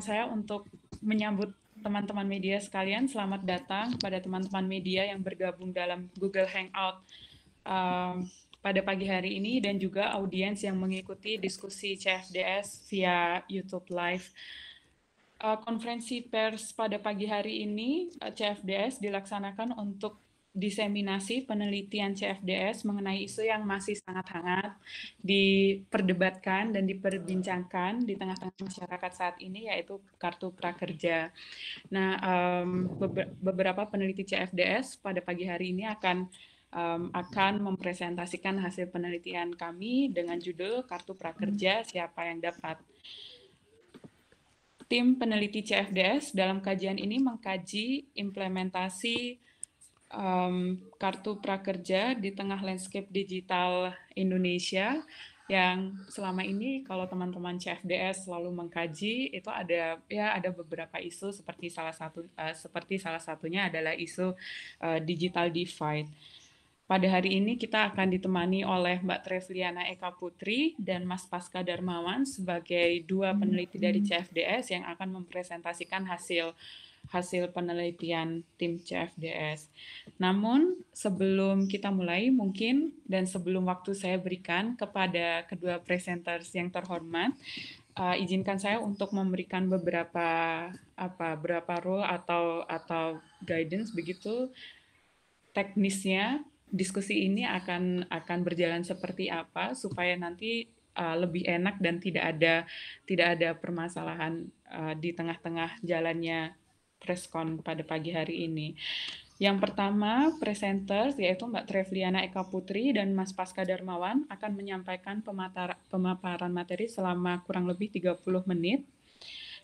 saya untuk menyambut teman-teman media sekalian. Selamat datang pada teman-teman media yang bergabung dalam Google Hangout pada pagi hari ini dan juga audiens yang mengikuti diskusi CFDS via YouTube Live. Konferensi pers pada pagi hari ini CFDS dilaksanakan untuk diseminasi penelitian CFDS mengenai isu yang masih sangat hangat diperdebatkan dan diperbincangkan di tengah-tengah masyarakat saat ini, yaitu kartu prakerja. Nah, beberapa peneliti CFDS pada pagi hari ini akan mempresentasikan hasil penelitian kami dengan judul Kartu Prakerja Siapa yang Dapat. Tim peneliti CFDS dalam kajian ini mengkaji implementasi kartu prakerja di tengah landscape digital Indonesia yang selama ini kalau teman-teman CFDS selalu mengkaji itu ada beberapa isu seperti salah satunya adalah isu digital divide. Pada hari ini kita akan ditemani oleh Mbak Trevliana Eka Putri dan Mas Pasca Darmawan sebagai dua peneliti dari CFDS yang akan mempresentasikan hasil penelitian tim CFDS. Namun sebelum kita mulai mungkin dan sebelum waktu saya berikan kepada kedua presenters yang terhormat, izinkan saya untuk memberikan beberapa rule atau guidance begitu teknisnya. Diskusi ini akan berjalan seperti apa supaya nanti lebih enak dan tidak ada permasalahan di tengah-tengah jalannya preskon pada pagi hari ini. Yang pertama, presenters yaitu Mbak Trevliana Eka Putri dan Mas Pasca Darmawan akan menyampaikan pemaparan materi selama kurang lebih 30 menit,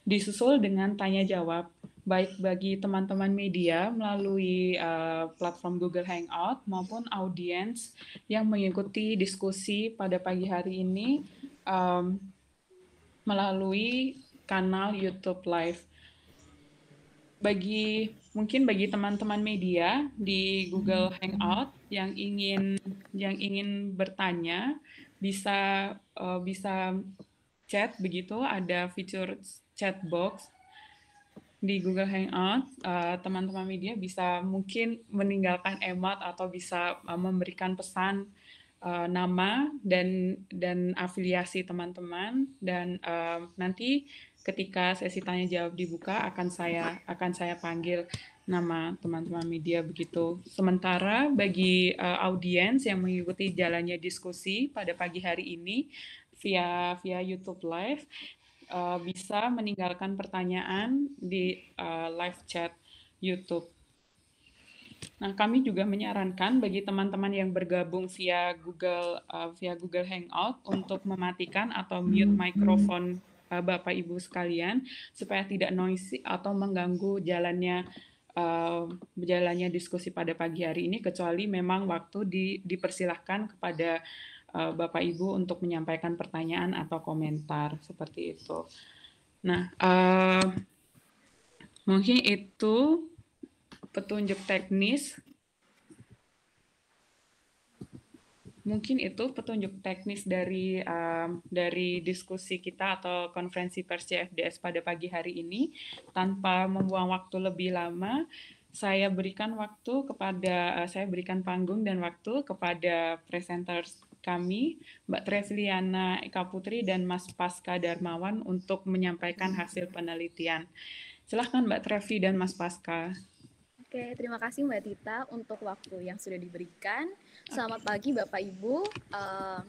disusul dengan tanya jawab baik bagi teman-teman media melalui platform Google Hangout maupun audiens yang mengikuti diskusi pada pagi hari ini melalui kanal YouTube Live. Mungkin bagi teman-teman media di Google Hangout yang ingin bertanya bisa chat begitu, ada fitur chat box di Google Hangout. Teman-teman media bisa mungkin meninggalkan emot atau bisa memberikan pesan nama dan afiliasi teman-teman, dan nanti ketika sesi tanya jawab dibuka akan saya panggil nama teman-teman media begitu. Sementara bagi audiens yang mengikuti jalannya diskusi pada pagi hari ini via YouTube Live bisa meninggalkan pertanyaan di live chat YouTube. Nah, kami juga menyarankan bagi teman-teman yang bergabung via Google Hangout untuk mematikan atau mute mikrofon Bapak Ibu sekalian supaya tidak noisy atau mengganggu jalannya diskusi pada pagi hari ini, kecuali memang waktu dipersilahkan kepada Bapak Ibu untuk menyampaikan pertanyaan atau komentar seperti itu. Nah, mungkin itu petunjuk teknis. Mungkin itu petunjuk teknis dari diskusi kita atau konferensi pers CFDS pada pagi hari ini. Tanpa membuang waktu lebih lama, saya berikan panggung dan waktu kepada presenters kami, Mbak Trevliana Eka Putri dan Mas Pasca Darmawan untuk menyampaikan hasil penelitian. Silahkan Mbak Trevi dan Mas Pasca. Oke, terima kasih Mbak Tita untuk waktu yang sudah diberikan. Selamat pagi Bapak Ibu,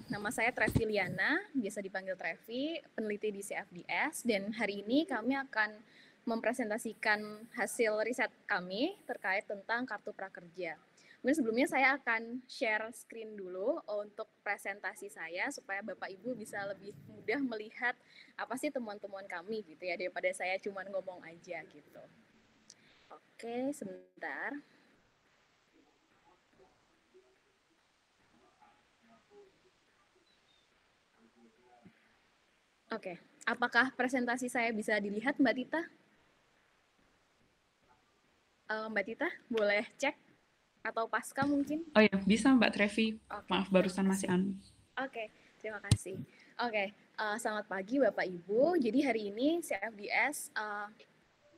nama saya Trevliana, biasa dipanggil Trevi, peneliti di CFDS, dan hari ini kami akan mempresentasikan hasil riset kami terkait tentang kartu prakerja. Mungkin sebelumnya saya akan share screen dulu untuk presentasi saya supaya Bapak Ibu bisa lebih mudah melihat apa sih temuan-temuan kami gitu ya, daripada saya cuma ngomong aja gitu. Oke, sebentar. Oke, apakah presentasi saya bisa dilihat Mbak Tita? Mbak Tita, boleh cek? Atau Pasca mungkin? Oh ya, bisa Mbak Trevi. Maaf, barusan masih Oke, terima kasih. Oke, Selamat pagi Bapak Ibu. Jadi hari ini CFDS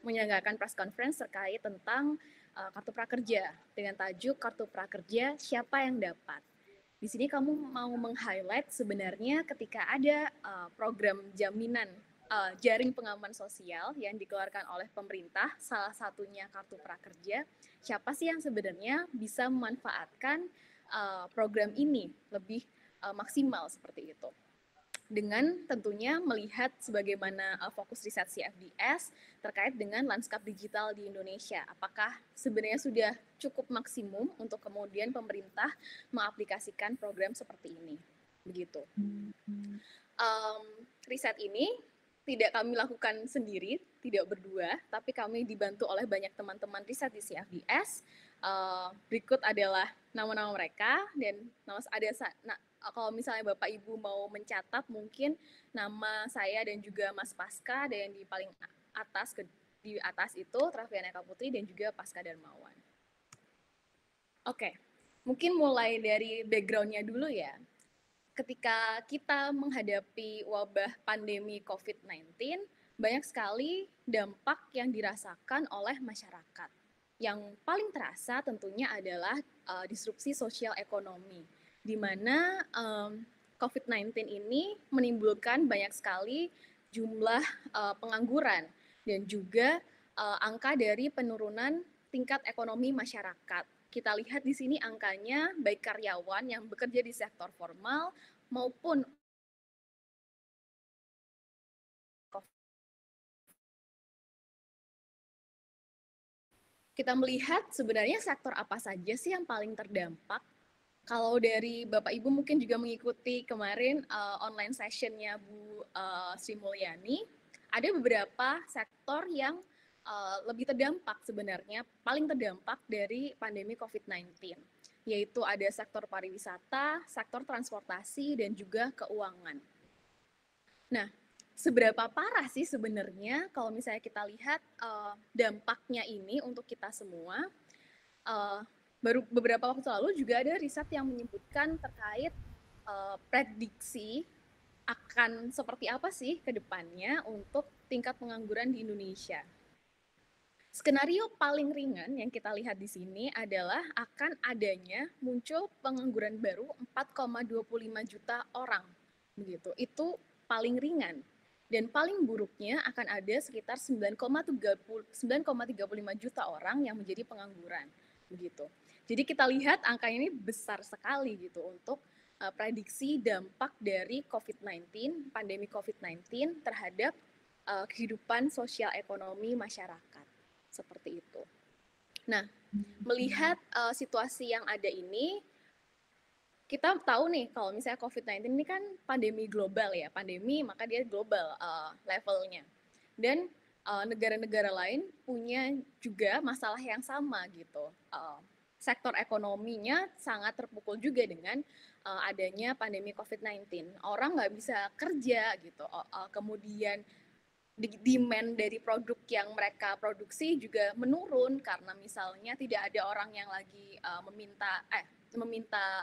menyelenggarakan press conference terkait tentang kartu prakerja dengan tajuk Kartu Prakerja Siapa yang Dapat. Di sini kamu mau meng-highlight sebenarnya ketika ada program jaminan jaring pengaman sosial yang dikeluarkan oleh pemerintah, salah satunya Kartu Prakerja, siapa sih yang sebenarnya bisa memanfaatkan program ini lebih maksimal seperti itu. Dengan tentunya melihat sebagaimana fokus riset CFDS terkait dengan lanskap digital di Indonesia. Apakah sebenarnya sudah cukup maksimum untuk kemudian pemerintah mengaplikasikan program seperti ini? Begitu. Riset ini tidak kami lakukan sendiri, tidak berdua, tapi kami dibantu oleh banyak teman-teman riset di CFDS. Berikut adalah nama-nama mereka dan kalau misalnya Bapak Ibu mau mencatat mungkin nama saya dan juga Mas Pasca, ada yang di paling atas, di atas itu Traviana Eka Putri dan juga Pasca Darmawan. Oke, mungkin mulai dari background-nya dulu ya. Ketika kita menghadapi wabah pandemi COVID-19, banyak sekali dampak yang dirasakan oleh masyarakat. Yang paling terasa tentunya adalah disrupsi sosial ekonomi, di mana COVID-19 ini menimbulkan banyak sekali jumlah pengangguran dan juga angka dari penurunan tingkat ekonomi masyarakat. Kita lihat di sini angkanya baik karyawan yang bekerja di sektor formal maupun kita melihat sebenarnya sektor apa saja sih yang paling terdampak. Kalau dari Bapak Ibu mungkin juga mengikuti kemarin online sessionnya Bu Sri Mulyani, ada beberapa sektor yang lebih terdampak sebenarnya, paling terdampak dari pandemi COVID-19, yaitu ada sektor pariwisata, sektor transportasi, dan juga keuangan. Nah, seberapa parah sih sebenarnya kalau misalnya kita lihat dampaknya ini untuk kita semua? Baru beberapa waktu lalu juga ada riset yang menyebutkan terkait prediksi akan seperti apa sih ke depannya untuk tingkat pengangguran di Indonesia. Skenario paling ringan yang kita lihat di sini adalah akan adanya muncul pengangguran baru 4,25 juta orang. Begitu. Itu paling ringan. Dan paling buruknya akan ada sekitar 9,35 juta orang yang menjadi pengangguran. Begitu. Jadi kita lihat angka ini besar sekali gitu untuk prediksi dampak dari COVID-19, pandemi COVID-19 terhadap kehidupan sosial ekonomi masyarakat. Seperti itu. Nah, melihat situasi yang ada ini, kita tahu nih kalau misalnya COVID-19 ini kan pandemi global ya, pandemi maka dia global levelnya. Dan negara-negara lain punya juga masalah yang sama gitu. Sektor ekonominya sangat terpukul juga dengan adanya pandemi COVID-19. Orang nggak bisa kerja gitu, kemudian demand dari produk yang mereka produksi juga menurun karena misalnya tidak ada orang yang lagi meminta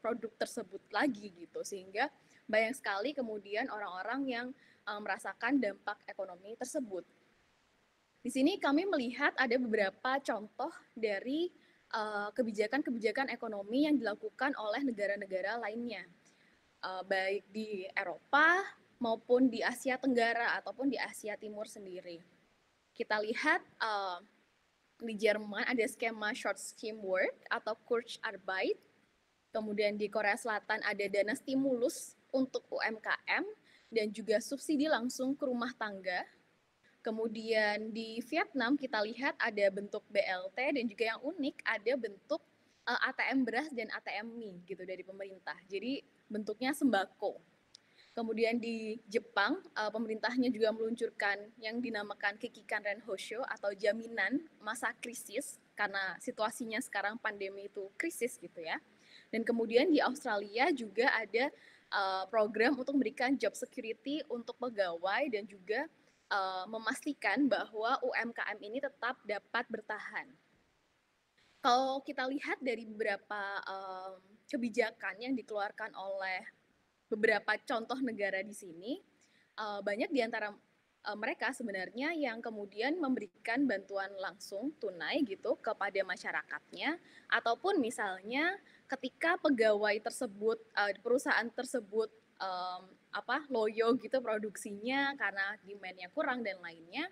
produk tersebut lagi gitu, sehingga banyak sekali kemudian orang-orang yang merasakan dampak ekonomi tersebut. Di sini kami melihat ada beberapa contoh dari kebijakan-kebijakan ekonomi yang dilakukan oleh negara-negara lainnya, baik di Eropa maupun di Asia Tenggara ataupun di Asia Timur sendiri. Kita lihat di Jerman ada skema short scheme work atau Kurzarbeit. Kemudian di Korea Selatan ada dana stimulus untuk UMKM dan juga subsidi langsung ke rumah tangga. Kemudian di Vietnam kita lihat ada bentuk BLT dan juga yang unik ada bentuk ATM beras dan ATM mie gitu dari pemerintah. Jadi bentuknya sembako. Kemudian di Jepang pemerintahnya juga meluncurkan yang dinamakan Kikikan Renhosho atau jaminan masa krisis karena situasinya sekarang pandemi itu krisis gitu ya. Dan kemudian di Australia juga ada program untuk memberikan job security untuk pegawai dan juga memastikan bahwa UMKM ini tetap dapat bertahan. Kalau kita lihat dari beberapa kebijakan yang dikeluarkan oleh beberapa contoh negara di sini, banyak di antara mereka sebenarnya yang kemudian memberikan bantuan langsung tunai gitu kepada masyarakatnya, ataupun misalnya ketika pegawai tersebut, perusahaan tersebut loyo gitu produksinya karena demand-nya kurang dan lainnya,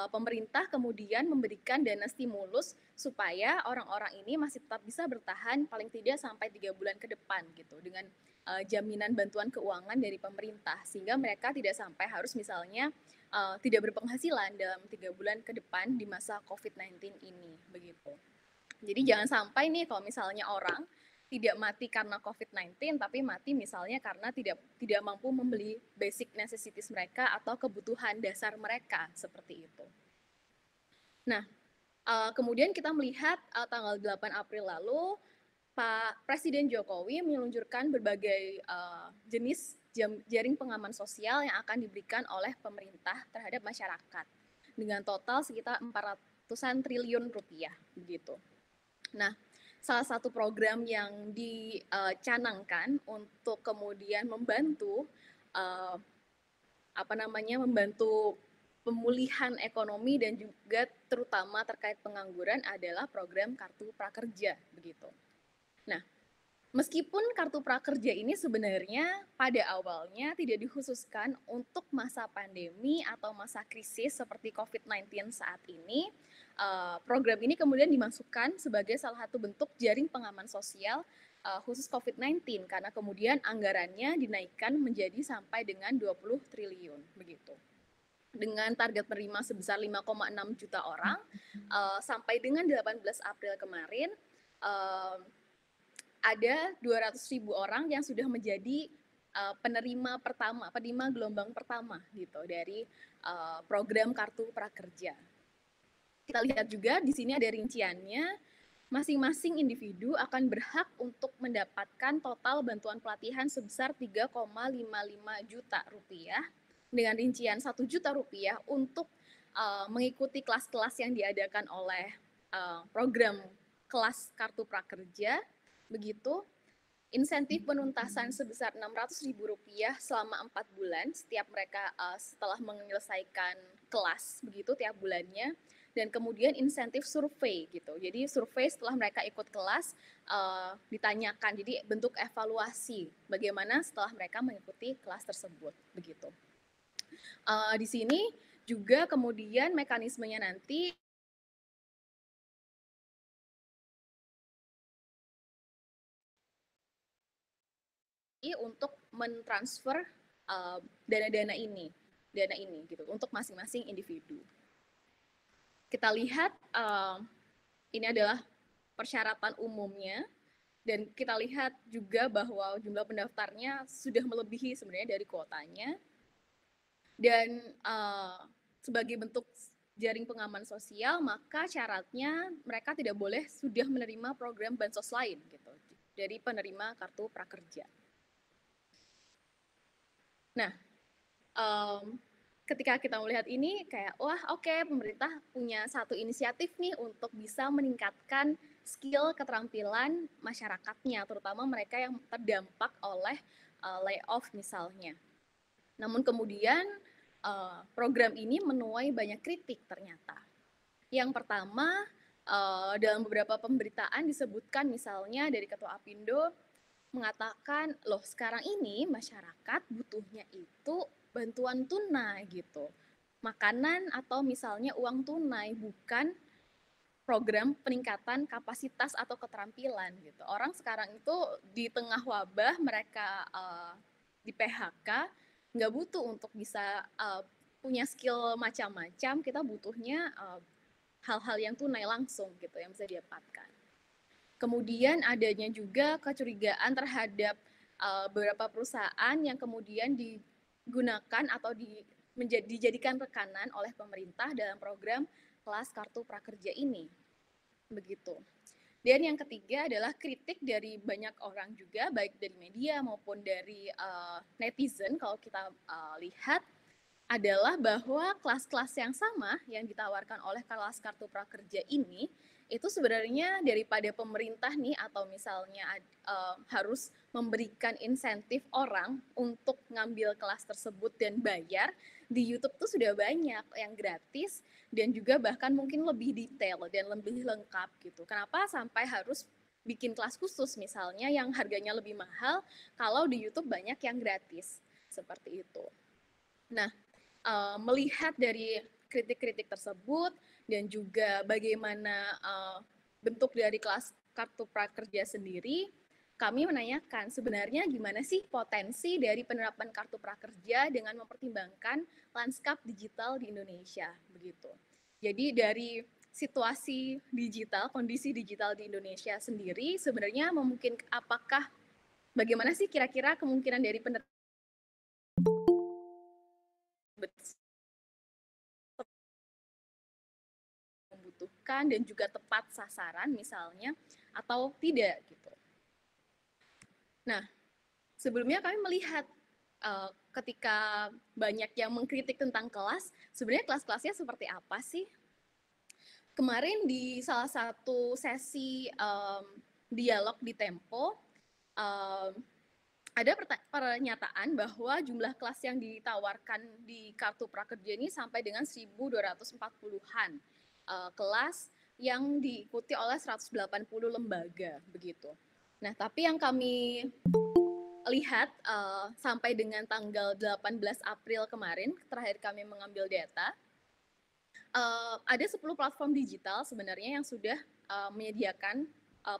pemerintah kemudian memberikan dana stimulus supaya orang-orang ini masih tetap bisa bertahan paling tidak sampai 3 bulan ke depan gitu dengan jaminan bantuan keuangan dari pemerintah, sehingga mereka tidak sampai harus misalnya tidak berpenghasilan dalam 3 bulan ke depan di masa COVID-19 ini begitu. Jadi jangan sampai nih kalau misalnya orang tidak mati karena COVID-19 tapi mati misalnya karena tidak mampu membeli basic necessities mereka atau kebutuhan dasar mereka seperti itu. Nah, kemudian kita melihat tanggal 8 April lalu Pak Presiden Jokowi meluncurkan berbagai jenis jaring pengaman sosial yang akan diberikan oleh pemerintah terhadap masyarakat dengan total sekitar 400-an triliun rupiah begitu. Nah, salah satu program yang dicanangkan untuk kemudian membantu membantu pemulihan ekonomi dan juga terutama terkait pengangguran adalah program Kartu Prakerja begitu. Nah, meskipun Kartu Prakerja ini sebenarnya pada awalnya tidak dikhususkan untuk masa pandemi atau masa krisis seperti COVID-19 saat ini, program ini kemudian dimasukkan sebagai salah satu bentuk jaring pengaman sosial khusus COVID-19 karena kemudian anggarannya dinaikkan menjadi sampai dengan 20 triliun begitu. Dengan target penerima sebesar 5,6 juta orang, sampai dengan 18 April kemarin, ada 200.000 orang yang sudah menjadi penerima gelombang pertama gitu dari program Kartu Prakerja. Kita lihat juga di sini ada rinciannya, masing-masing individu akan berhak untuk mendapatkan total bantuan pelatihan sebesar 3,55 juta rupiah dengan rincian 1 juta rupiah untuk mengikuti kelas-kelas yang diadakan oleh program kelas Kartu Prakerja. Begitu, insentif penuntasan sebesar Rp600.000 selama 4 bulan setiap mereka setelah menyelesaikan kelas begitu tiap bulannya, dan kemudian insentif survei gitu. Jadi survei setelah mereka ikut kelas ditanyakan, jadi bentuk evaluasi bagaimana setelah mereka mengikuti kelas tersebut begitu. Di sini juga kemudian mekanismenya nanti untuk mentransfer dana ini gitu untuk masing-masing individu. Kita lihat ini adalah persyaratan umumnya dan kita lihat juga bahwa jumlah pendaftarnya sudah melebihi sebenarnya dari kuotanya dan sebagai bentuk jaring pengaman sosial maka syaratnya mereka tidak boleh sudah menerima program bansos lain gitu dari penerima Kartu Prakerja. Nah, ketika kita melihat ini kayak wah oke, pemerintah punya satu inisiatif nih untuk bisa meningkatkan skill keterampilan masyarakatnya, terutama mereka yang terdampak oleh layoff misalnya. Namun kemudian program ini menuai banyak kritik ternyata. Yang pertama, dalam beberapa pemberitaan disebutkan misalnya dari Ketua Apindo mengatakan, loh sekarang ini masyarakat butuhnya itu bantuan tunai gitu. Makanan atau misalnya uang tunai, bukan program peningkatan kapasitas atau keterampilan gitu. Orang sekarang itu di tengah wabah mereka di PHK, nggak butuh untuk bisa punya skill macam-macam, kita butuhnya hal-hal yang tunai langsung gitu yang bisa didapatkan. Kemudian adanya juga kecurigaan terhadap beberapa perusahaan yang kemudian digunakan atau dijadikan rekanan oleh pemerintah dalam program kelas Kartu Prakerja ini. Begitu. Dan yang ketiga adalah kritik dari banyak orang juga, baik dari media maupun dari netizen kalau kita lihat adalah bahwa kelas-kelas yang sama yang ditawarkan oleh kelas kartu prakerja ini itu sebenarnya daripada pemerintah nih atau misalnya harus memberikan insentif orang untuk ngambil kelas tersebut dan bayar, di YouTube tuh sudah banyak yang gratis dan juga bahkan mungkin lebih detail dan lebih lengkap gitu. Kenapa sampai harus bikin kelas khusus misalnya yang harganya lebih mahal kalau di YouTube banyak yang gratis seperti itu. Nah, melihat dari kritik-kritik tersebut dan juga bagaimana bentuk dari kelas kartu prakerja sendiri, kami menanyakan sebenarnya gimana sih potensi dari penerapan kartu prakerja dengan mempertimbangkan lanskap digital di Indonesia begitu. Jadi dari situasi digital, kondisi digital di Indonesia sendiri sebenarnya memungkinkan apakah bagaimana sih kira-kira kemungkinan dari penerapan membutuhkan dan juga tepat sasaran misalnya atau tidak gitu. Nah, sebelumnya kami melihat ketika banyak yang mengkritik tentang kelas, sebenarnya kelas-kelasnya seperti apa sih? Kemarin di salah satu sesi dialog di Tempo, ada pernyataan bahwa jumlah kelas yang ditawarkan di kartu prakerja ini sampai dengan 1.240-an kelas yang diikuti oleh 180 lembaga begitu. Nah, tapi yang kami lihat sampai dengan tanggal 18 April kemarin, terakhir kami mengambil data, ada 10 platform digital sebenarnya yang sudah menyediakan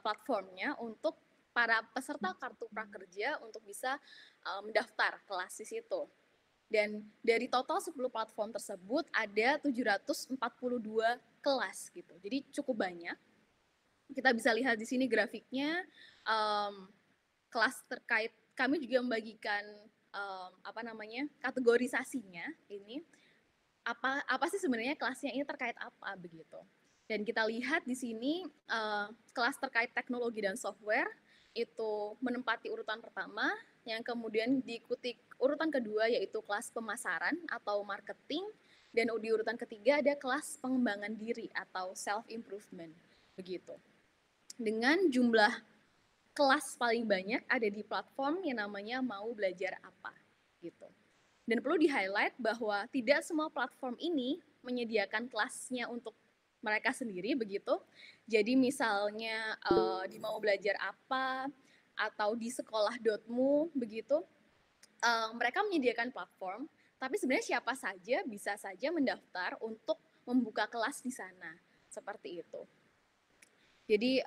platformnya untuk para peserta kartu prakerja untuk bisa mendaftar kelas di situ. Dan dari total 10 platform tersebut ada 742 kelas gitu. Jadi cukup banyak. Kita bisa lihat di sini grafiknya, kelas terkait, kami juga membagikan kategorisasinya ini. Apa sih sebenarnya kelasnya ini terkait apa begitu. Dan kita lihat di sini kelas terkait teknologi dan software itu menempati urutan pertama, yang kemudian diikuti urutan kedua yaitu kelas pemasaran atau marketing, dan di urutan ketiga ada kelas pengembangan diri atau self improvement begitu. Dengan jumlah kelas paling banyak ada di platform yang namanya Mau Belajar Apa gitu. Dan perlu di-highlight bahwa tidak semua platform ini menyediakan kelasnya untuk mereka sendiri begitu. Jadi misalnya di Mau Belajar Apa atau di sekolah.mu begitu, mereka menyediakan platform, tapi sebenarnya siapa saja bisa saja mendaftar untuk membuka kelas di sana, seperti itu. Jadi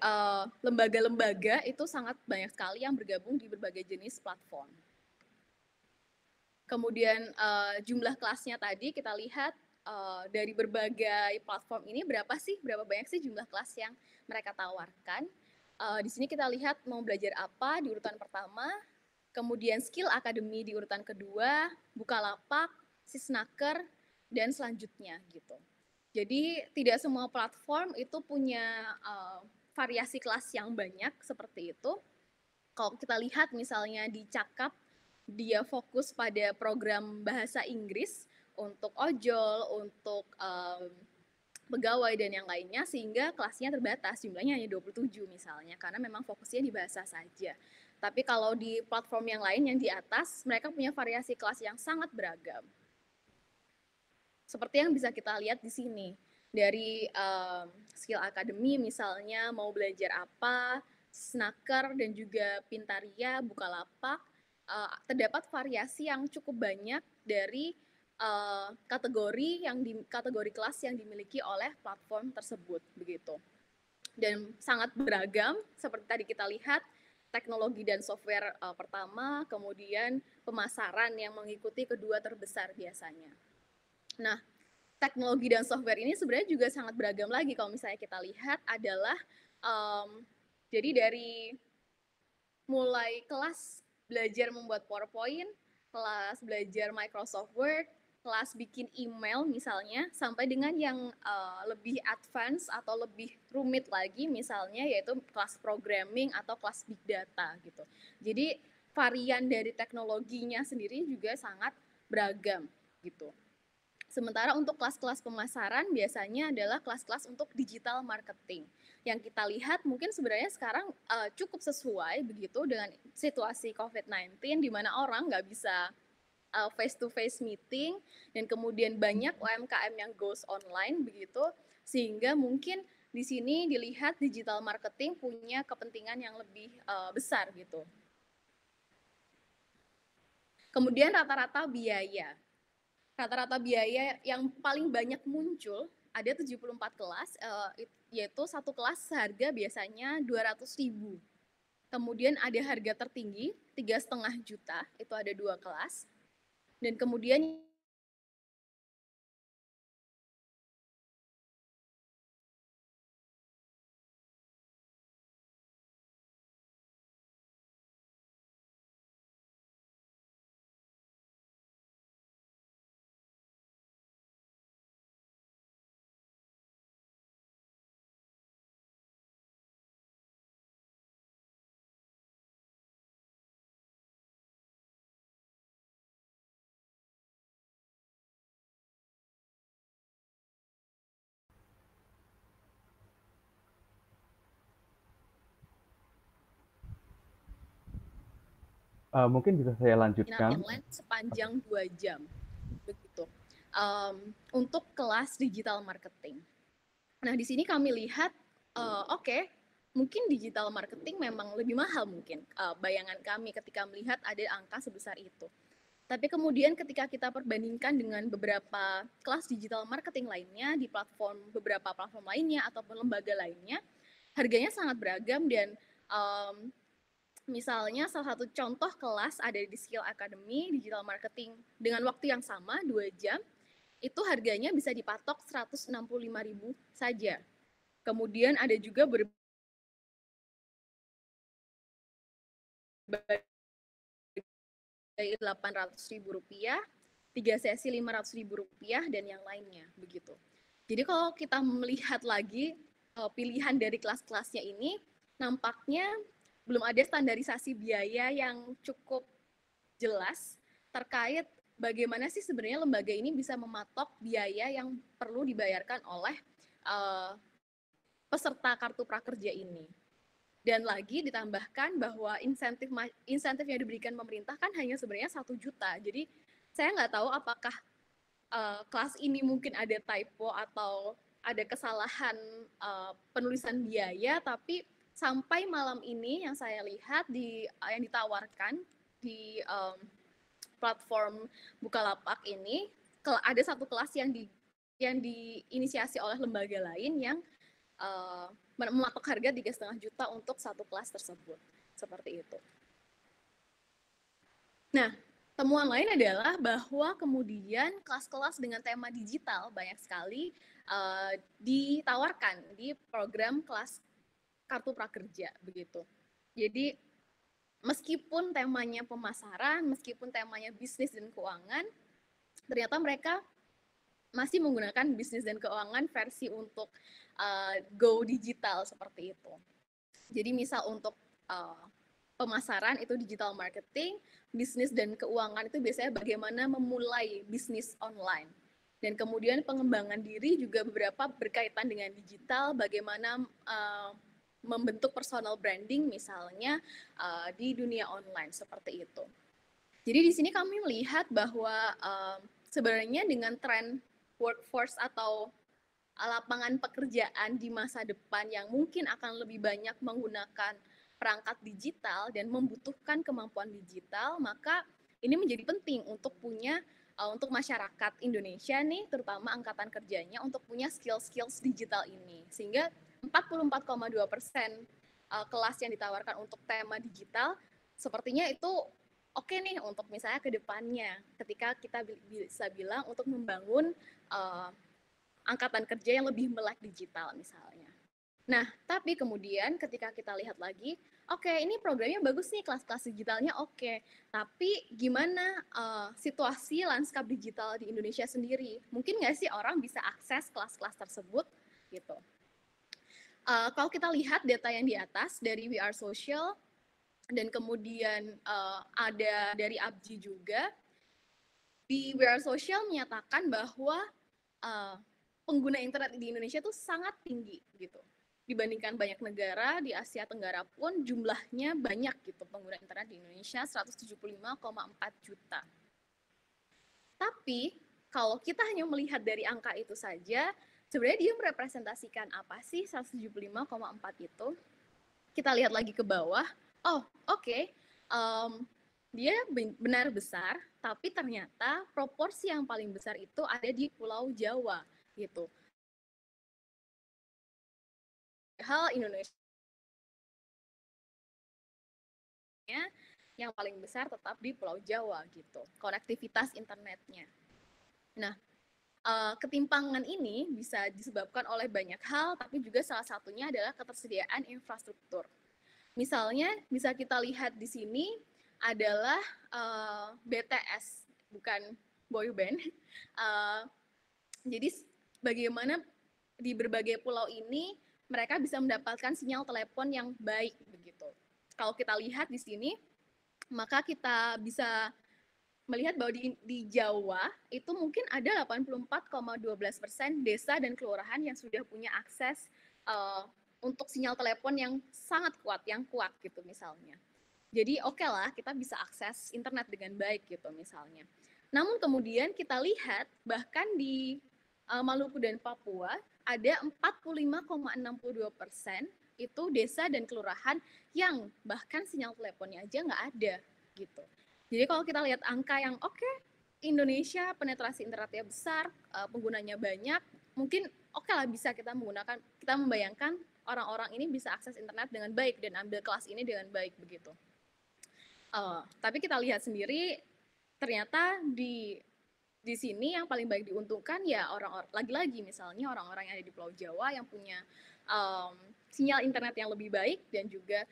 lembaga-lembaga itu sangat banyak sekali yang bergabung di berbagai jenis platform. Kemudian jumlah kelasnya tadi kita lihat dari berbagai platform ini berapa banyak sih jumlah kelas yang mereka tawarkan. Di sini kita lihat Mau Belajar Apa di urutan pertama, kemudian Skill Academy di urutan kedua, Bukalapak, Sisnaker, dan selanjutnya gitu. Jadi tidak semua platform itu punya variasi kelas yang banyak seperti itu. Kalau kita lihat misalnya di Cakap, dia fokus pada program bahasa Inggris untuk ojol, untuk pegawai dan yang lainnya, sehingga kelasnya terbatas, jumlahnya hanya 27 misalnya, karena memang fokusnya di bahasa saja. Tapi kalau di platform yang lain yang di atas, mereka punya variasi kelas yang sangat beragam. Seperti yang bisa kita lihat di sini, dari Skill Academy misalnya, Mau Belajar Apa, Snacker, dan juga Pintaria, Bukalapak, terdapat variasi yang cukup banyak dari kategori kelas yang dimiliki oleh platform tersebut begitu. Dan sangat beragam seperti tadi kita lihat, teknologi dan software pertama, kemudian pemasaran yang mengikuti kedua terbesar biasanya. Nah, teknologi dan software ini sebenarnya juga sangat beragam lagi kalau misalnya kita lihat adalah jadi dari mulai kelas belajar membuat PowerPoint, kelas belajar Microsoft Word, kelas bikin email misalnya, sampai dengan yang lebih advance atau lebih rumit lagi misalnya yaitu kelas programming atau kelas big data gitu. Jadi varian dari teknologinya sendiri juga sangat beragam gitu. Sementara untuk kelas-kelas pemasaran biasanya adalah kelas-kelas untuk digital marketing. Yang kita lihat mungkin sebenarnya sekarang cukup sesuai begitu dengan situasi COVID-19 di mana orang nggak bisa face-to-face meeting dan kemudian banyak UMKM yang goes online begitu, sehingga mungkin di sini dilihat digital marketing punya kepentingan yang lebih besar gitu. Kemudian rata-rata biaya. Rata-rata biaya yang paling banyak muncul ada 74 kelas, yaitu satu kelas harga biasanya 200.000. Kemudian ada harga tertinggi 3,5 juta, itu ada 2 kelas. Dan kemudian Mungkin bisa saya yang lanjutkan. lain sepanjang 2 jam begitu untuk kelas digital marketing. Nah di sini kami lihat oke, mungkin digital marketing memang lebih mahal mungkin bayangan kami ketika melihat ada angka sebesar itu. Tapi kemudian ketika kita perbandingkan dengan beberapa kelas digital marketing lainnya di beberapa platform lainnya ataupun lembaga lainnya, harganya sangat beragam dan misalnya salah satu contoh kelas ada di Skill Academy Digital Marketing dengan waktu yang sama 2 jam, itu harganya bisa dipatok 165.000 saja. Kemudian ada juga berbagai 800.000 rupiah, 3 sesi 500.000 rupiah, dan yang lainnya begitu. Jadi kalau kita melihat lagi pilihan dari kelas-kelasnya ini, nampaknya belum ada standarisasi biaya yang cukup jelas terkait bagaimana sih sebenarnya lembaga ini bisa mematok biaya yang perlu dibayarkan oleh peserta kartu prakerja ini. Dan lagi ditambahkan bahwa insentif yang diberikan pemerintah kan hanya sebenarnya 1 juta. Jadi saya nggak tahu apakah kelas ini mungkin ada typo atau ada kesalahan penulisan biaya, tapi sampai malam ini yang saya lihat yang ditawarkan di platform Bukalapak ini ada satu kelas yang diinisiasi oleh lembaga lain yang mematok harga 3,5 juta untuk satu kelas tersebut. Seperti itu. Nah, temuan lain adalah bahwa kemudian kelas-kelas dengan tema digital banyak sekali ditawarkan di program kelas kartu prakerja begitu. Jadi meskipun temanya pemasaran, meskipun temanya bisnis dan keuangan, ternyata mereka masih menggunakan bisnis dan keuangan versi untuk go digital seperti itu. Jadi misal untuk pemasaran itu digital marketing, bisnis dan keuangan itu biasanya bagaimana memulai bisnis online. Dan kemudian pengembangan diri juga beberapa berkaitan dengan digital, bagaimana membentuk personal branding misalnya di dunia online seperti itu. Jadi di sini kami melihat bahwa sebenarnya dengan tren workforce atau lapangan pekerjaan di masa depan yang mungkin akan lebih banyak menggunakan perangkat digital dan membutuhkan kemampuan digital, maka ini menjadi penting untuk punya untuk masyarakat Indonesia nih, terutama angkatan kerjanya untuk punya skills digital ini. Sehingga 44,2% kelas yang ditawarkan untuk tema digital sepertinya itu oke nih untuk misalnya ke depannya ketika kita bisa bilang untuk membangun angkatan kerja yang lebih melek digital misalnya. Nah, tapi kemudian ketika kita lihat lagi, oke, ini programnya bagus nih, kelas-kelas digitalnya oke. Tapi gimana situasi lanskap digital di Indonesia sendiri? Mungkin nggak sih orang bisa akses kelas-kelas tersebut gitu? Kalau kita lihat data yang di atas dari We Are Social, dan kemudian ada dari ABJI juga, di We Are Social menyatakan bahwa pengguna internet di Indonesia tuh sangat tinggi gitu. Dibandingkan banyak negara di Asia Tenggara pun jumlahnya banyak gitu pengguna internet di Indonesia 175,4 juta. Tapi kalau kita hanya melihat dari angka itu saja, sebenarnya dia merepresentasikan apa sih 175,4 itu? Kita lihat lagi ke bawah, dia benar besar, tapi ternyata proporsi yang paling besar itu ada di Pulau Jawa gitu. Hal Indonesia yang paling besar tetap di Pulau Jawa gitu, konektivitas internetnya. Nah, ketimpangan ini bisa disebabkan oleh banyak hal, tapi juga salah satunya adalah ketersediaan infrastruktur. Misalnya, bisa kita lihat di sini adalah BTS, bukan boy band. Jadi, bagaimana di berbagai pulau ini mereka bisa mendapatkan sinyal telepon yang baik begitu. Kalau kita lihat di sini, maka kita bisa melihat bahwa di Jawa itu mungkin ada 84,12% desa dan kelurahan yang sudah punya akses untuk sinyal telepon yang sangat kuat, yang kuat gitu misalnya. Jadi oke lah kita bisa akses internet dengan baik gitu misalnya. Namun kemudian kita lihat bahkan di Maluku dan Papua ada 45,62% itu desa dan kelurahan yang bahkan sinyal teleponnya aja nggak ada gitu. Jadi kalau kita lihat angka yang Indonesia penetrasi internetnya besar, penggunanya banyak, mungkin lah bisa kita membayangkan orang-orang ini bisa akses internet dengan baik dan ambil kelas ini dengan baik begitu. Tapi kita lihat sendiri ternyata di sini yang paling baik diuntungkan ya orang-orang, lagi-lagi misalnya orang-orang yang ada di Pulau Jawa yang punya sinyal internet yang lebih baik dan juga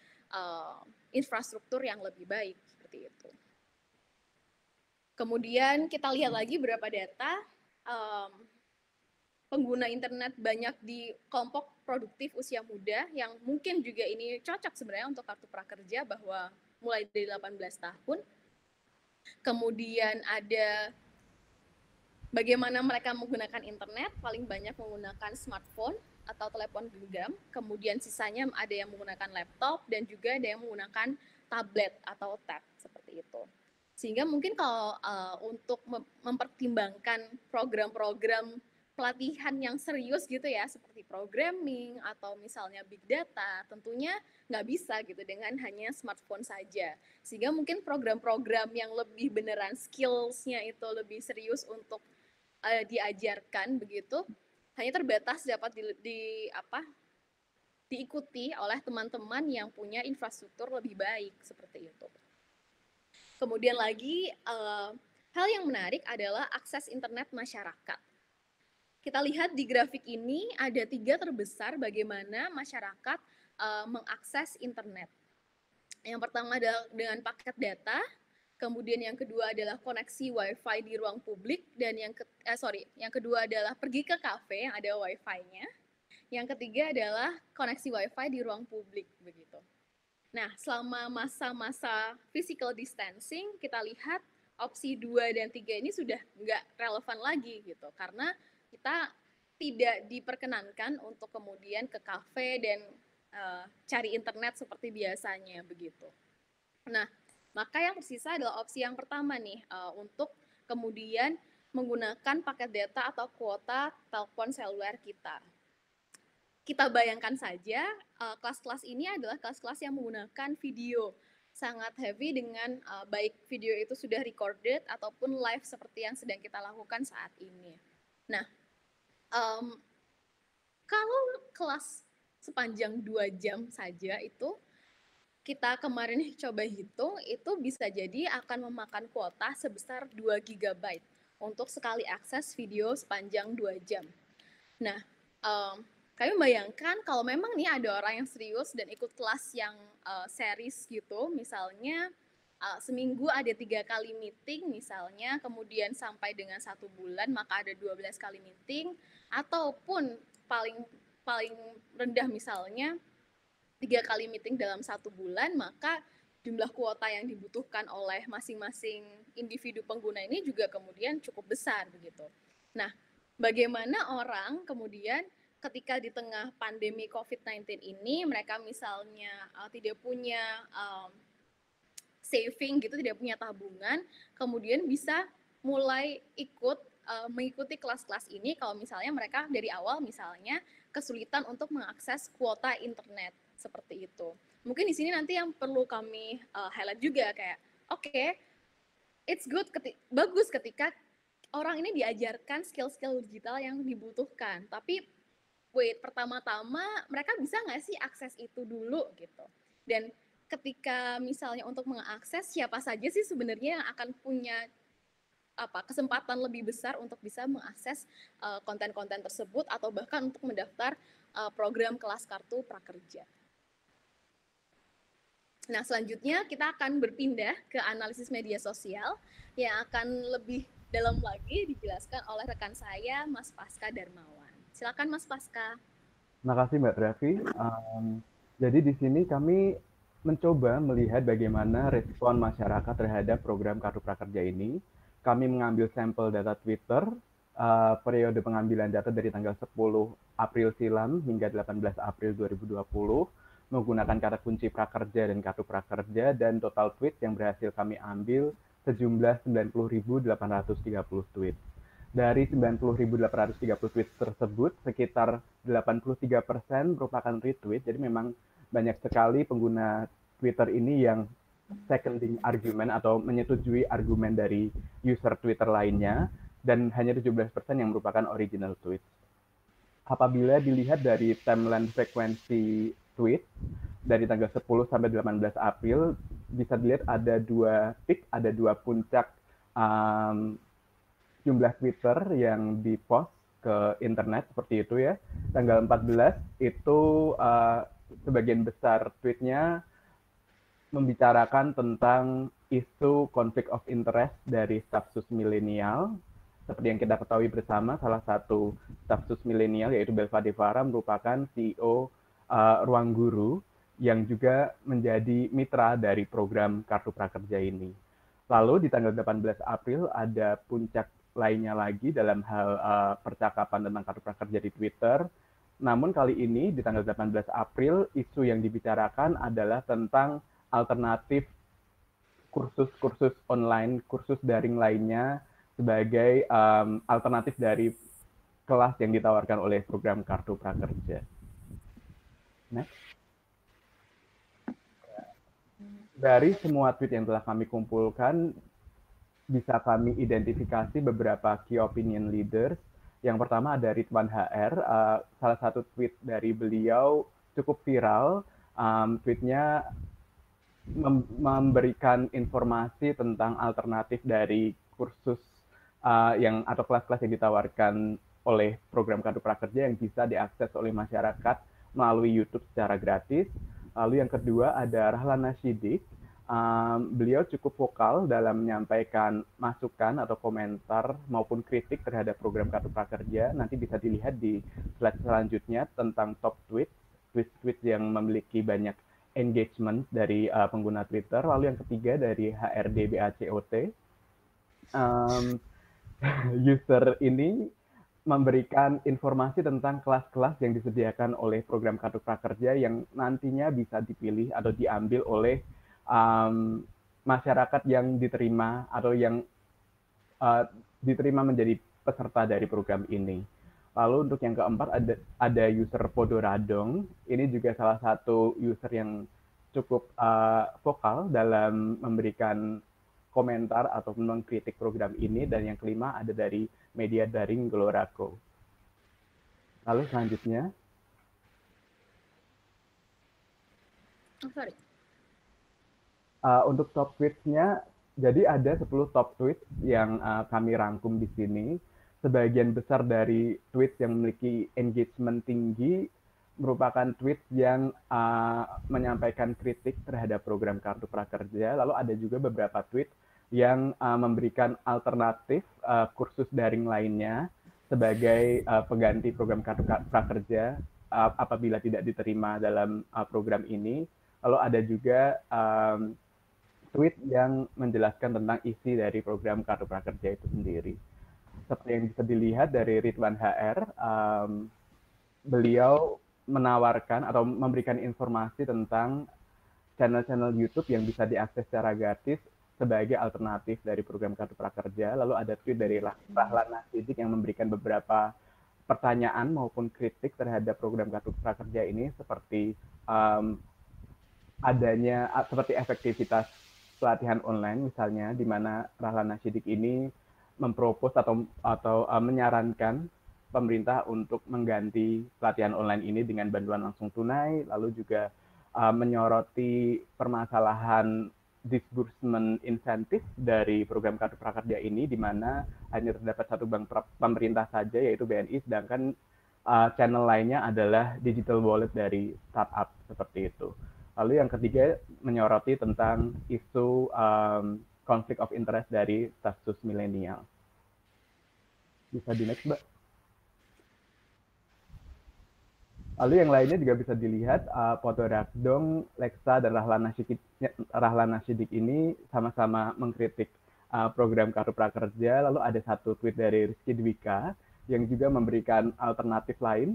infrastruktur yang lebih baik seperti itu. Kemudian kita lihat lagi beberapa data pengguna internet banyak di kelompok produktif usia muda yang mungkin juga ini cocok sebenarnya untuk kartu prakerja bahwa mulai dari 18 tahun. Kemudian ada bagaimana mereka menggunakan internet, paling banyak menggunakan smartphone atau telepon genggam, kemudian sisanya ada yang menggunakan laptop dan juga ada yang menggunakan tablet atau tab seperti itu. Sehingga mungkin kalau untuk mempertimbangkan program-program pelatihan yang serius gitu ya, seperti programming atau misalnya big data, tentunya nggak bisa gitu dengan hanya smartphone saja. Sehingga mungkin program-program yang lebih beneran skills-nya itu lebih serius untuk diajarkan begitu, hanya terbatas dapat diikuti oleh teman-teman yang punya infrastruktur lebih baik seperti itu. Kemudian lagi, hal yang menarik adalah akses internet masyarakat. Kita lihat di grafik ini ada 3 terbesar bagaimana masyarakat mengakses internet. Yang pertama adalah dengan paket data, kemudian yang kedua adalah koneksi Wi-Fi di ruang publik, dan yang kedua adalah pergi ke kafe yang ada Wi-Fi-nya. Yang ketiga adalah koneksi Wi-Fi di ruang publik begitu. Nah, selama masa-masa physical distancing, kita lihat opsi 2 dan 3 ini sudah nggak relevan lagi gitu, karena kita tidak diperkenankan untuk kemudian ke kafe dan cari internet seperti biasanya begitu. Nah, maka yang tersisa adalah opsi yang pertama nih, untuk kemudian menggunakan paket data atau kuota telepon seluler kita. Kita bayangkan saja kelas-kelas ini adalah kelas-kelas yang menggunakan video, sangat heavy dengan baik video itu sudah recorded ataupun live seperti yang sedang kita lakukan saat ini. Nah, kalau kelas sepanjang 2 jam saja itu kita kemarin coba hitung, itu bisa jadi akan memakan kuota sebesar 2 GB untuk sekali akses video sepanjang 2 jam. Nah, kami bayangkan kalau memang nih ada orang yang serius dan ikut kelas yang series gitu, misalnya seminggu ada 3 kali meeting misalnya, kemudian sampai dengan 1 bulan maka ada 12 kali meeting, ataupun paling rendah misalnya 3 kali meeting dalam 1 bulan, maka jumlah kuota yang dibutuhkan oleh masing-masing individu pengguna ini juga kemudian cukup besar begitu. Nah, bagaimana orang kemudian ketika di tengah pandemi COVID-19 ini mereka misalnya tidak punya saving gitu, tidak punya tabungan, kemudian bisa mulai mengikuti kelas-kelas ini kalau misalnya mereka dari awal misalnya kesulitan untuk mengakses kuota internet seperti itu. Mungkin di sini nanti yang perlu kami highlight juga kayak oke, it's good bagus ketika orang ini diajarkan skill-skill digital yang dibutuhkan. Tapi wait, pertama-tama mereka bisa nggak sih akses itu dulu gitu. Dan ketika misalnya untuk mengakses, siapa saja sih sebenarnya yang akan punya kesempatan lebih besar untuk bisa mengakses konten-konten tersebut atau bahkan untuk mendaftar program kelas kartu prakerja. Nah, selanjutnya kita akan berpindah ke analisis media sosial yang akan lebih dalam lagi dijelaskan oleh rekan saya, Mas Pasca Darmawan. Silakan Mas Pasca. Terima kasih Mbak Trevi. Jadi di sini kami mencoba melihat bagaimana respon masyarakat terhadap program Kartu Prakerja ini. Kami mengambil sampel data Twitter, periode pengambilan data dari tanggal 10 April silam hingga 18 April 2020, menggunakan kata kunci prakerja dan kartu prakerja, dan total tweet yang berhasil kami ambil sejumlah 90.830 tweet. Dari 90.830 tweet tersebut, sekitar 83% merupakan retweet, jadi memang banyak sekali pengguna Twitter ini yang seconding argument atau menyetujui argumen dari user Twitter lainnya, dan hanya 17% yang merupakan original tweet. Apabila dilihat dari timeline frekuensi tweet dari tanggal 10 sampai 18 April, bisa dilihat ada dua peak, ada dua puncak jumlah Twitter yang dipost ke internet seperti itu ya. Tanggal 14 itu sebagian besar tweetnya membicarakan tentang isu konflik of interest dari stafsus milenial. Seperti yang kita ketahui bersama, salah satu stafsus milenial yaitu Belva Devara merupakan CEO Ruang Guru yang juga menjadi mitra dari program Kartu Prakerja ini. Lalu di tanggal 18 April ada puncak lainnya lagi dalam hal percakapan tentang Kartu Prakerja di Twitter. Namun kali ini di tanggal 18 April isu yang dibicarakan adalah tentang alternatif kursus-kursus online, kursus daring lainnya sebagai alternatif dari kelas yang ditawarkan oleh program Kartu Prakerja. Next. Dari semua tweet yang telah kami kumpulkan, bisa kami identifikasi beberapa key opinion leaders. Yang pertama ada Ridwan HR, salah satu tweet dari beliau cukup viral. Tweetnya memberikan informasi tentang alternatif dari kursus atau kelas-kelas yang ditawarkan oleh program Kartu Prakerja yang bisa diakses oleh masyarakat melalui YouTube secara gratis. Lalu yang kedua ada Rahlana Shiddiq. Beliau cukup vokal dalam menyampaikan masukan atau komentar maupun kritik terhadap program Kartu Prakerja. Nanti bisa dilihat di slide selanjutnya tentang top tweet yang memiliki banyak engagement dari pengguna Twitter. Lalu yang ketiga dari HRD BACOT. User ini memberikan informasi tentang kelas-kelas yang disediakan oleh program Kartu Prakerja yang nantinya bisa dipilih atau diambil oleh masyarakat yang diterima atau yang diterima menjadi peserta dari program ini. Lalu untuk yang keempat ada user Podoradong. Ini juga salah satu user yang cukup vokal dalam memberikan komentar atau mengkritik program ini. Dan yang kelima ada dari media daring Glorako. Lalu selanjutnya. Untuk top tweets-nya, jadi ada 10 top tweets yang kami rangkum di sini. Sebagian besar dari tweets yang memiliki engagement tinggi merupakan tweets yang menyampaikan kritik terhadap program Kartu Prakerja. Lalu ada juga beberapa tweet yang memberikan alternatif kursus daring lainnya sebagai pengganti program Kartu Prakerja apabila tidak diterima dalam program ini. Lalu ada juga tweet yang menjelaskan tentang isi dari program Kartu Prakerja itu sendiri. Seperti yang bisa dilihat dari Ridwan HR, beliau menawarkan atau memberikan informasi tentang channel-channel YouTube yang bisa diakses secara gratis sebagai alternatif dari program Kartu Prakerja. Lalu ada tweet dari Rahlan Nasidik yang memberikan beberapa pertanyaan maupun kritik terhadap program Kartu Prakerja ini, seperti seperti efektivitas pelatihan online misalnya, di mana Rahlan Nasidik ini mempropos atau menyarankan pemerintah untuk mengganti pelatihan online ini dengan bantuan langsung tunai, lalu juga menyoroti permasalahan disbursement insentif dari program Kartu Prakerja ini, di mana hanya terdapat satu bank pemerintah saja, yaitu BNI, sedangkan channel lainnya adalah digital wallet dari startup seperti itu. Lalu yang ketiga menyoroti tentang isu konflik of interest dari status milenial. Bisa di next, Mbak. Lalu yang lainnya juga bisa dilihat foto Rakdong, Lexa, dan Rahlan Nasidik ini sama-sama mengkritik program Kartu Prakerja. Lalu ada satu tweet dari Rizky Dwika yang juga memberikan alternatif lain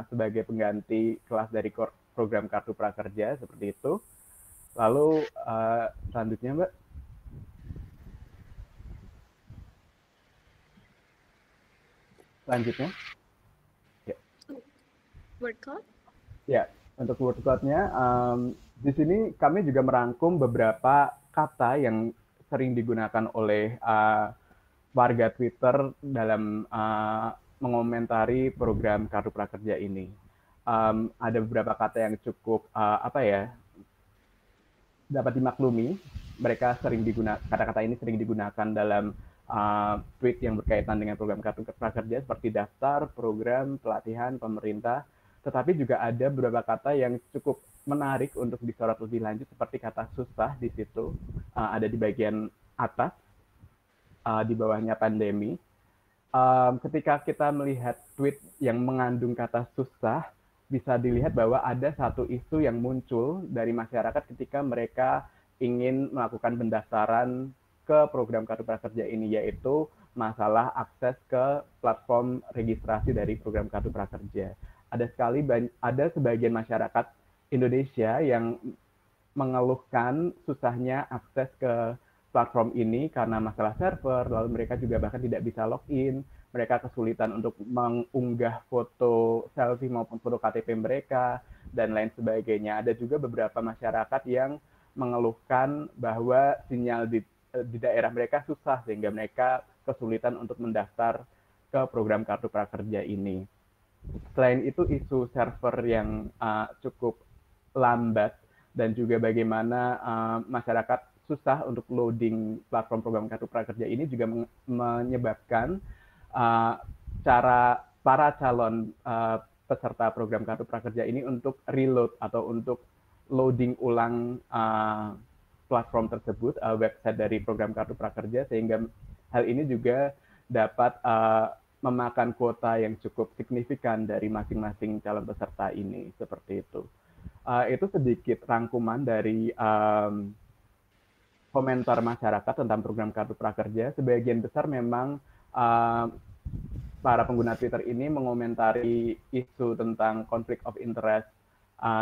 sebagai pengganti kelas dari program Kartu Prakerja, seperti itu. Lalu selanjutnya, Mbak. Selanjutnya. Word cloud? Ya, untuk word cloud-nya, di sini kami juga merangkum beberapa kata yang sering digunakan oleh warga Twitter dalam mengomentari program Kartu Prakerja ini. Ada beberapa kata yang cukup dapat dimaklumi. Mereka kata-kata ini sering digunakan dalam tweet yang berkaitan dengan program Kartu Prakerja, seperti daftar, program, pelatihan, pemerintah. Tetapi juga ada beberapa kata yang cukup menarik untuk disorot lebih lanjut, seperti kata susah di situ, ada di bagian atas, di bawahnya pandemi. Ketika kita melihat tweet yang mengandung kata susah, bisa dilihat bahwa ada satu isu yang muncul dari masyarakat ketika mereka ingin melakukan pendaftaran ke program Kartu Prakerja ini, yaitu masalah akses ke platform registrasi dari program Kartu Prakerja. Ada sebagian masyarakat Indonesia yang mengeluhkan susahnya akses ke platform ini karena masalah server, lalu mereka juga bahkan tidak bisa login, mereka kesulitan untuk mengunggah foto selfie maupun foto KTP mereka, dan lain sebagainya. Ada juga beberapa masyarakat yang mengeluhkan bahwa sinyal di daerah mereka susah, sehingga mereka kesulitan untuk mendaftar ke program Kartu Prakerja ini. Selain itu, isu server yang cukup lambat dan juga bagaimana masyarakat susah untuk loading platform program Kartu Prakerja ini juga menyebabkan cara para calon peserta program Kartu Prakerja ini untuk reload atau untuk loading ulang platform tersebut, website dari program Kartu Prakerja, sehingga hal ini juga dapat memakan kuota yang cukup signifikan dari masing-masing calon peserta ini, seperti itu. Itu sedikit rangkuman dari komentar masyarakat tentang program Kartu Prakerja. Sebagian besar memang para pengguna Twitter ini mengomentari isu tentang konflik of interest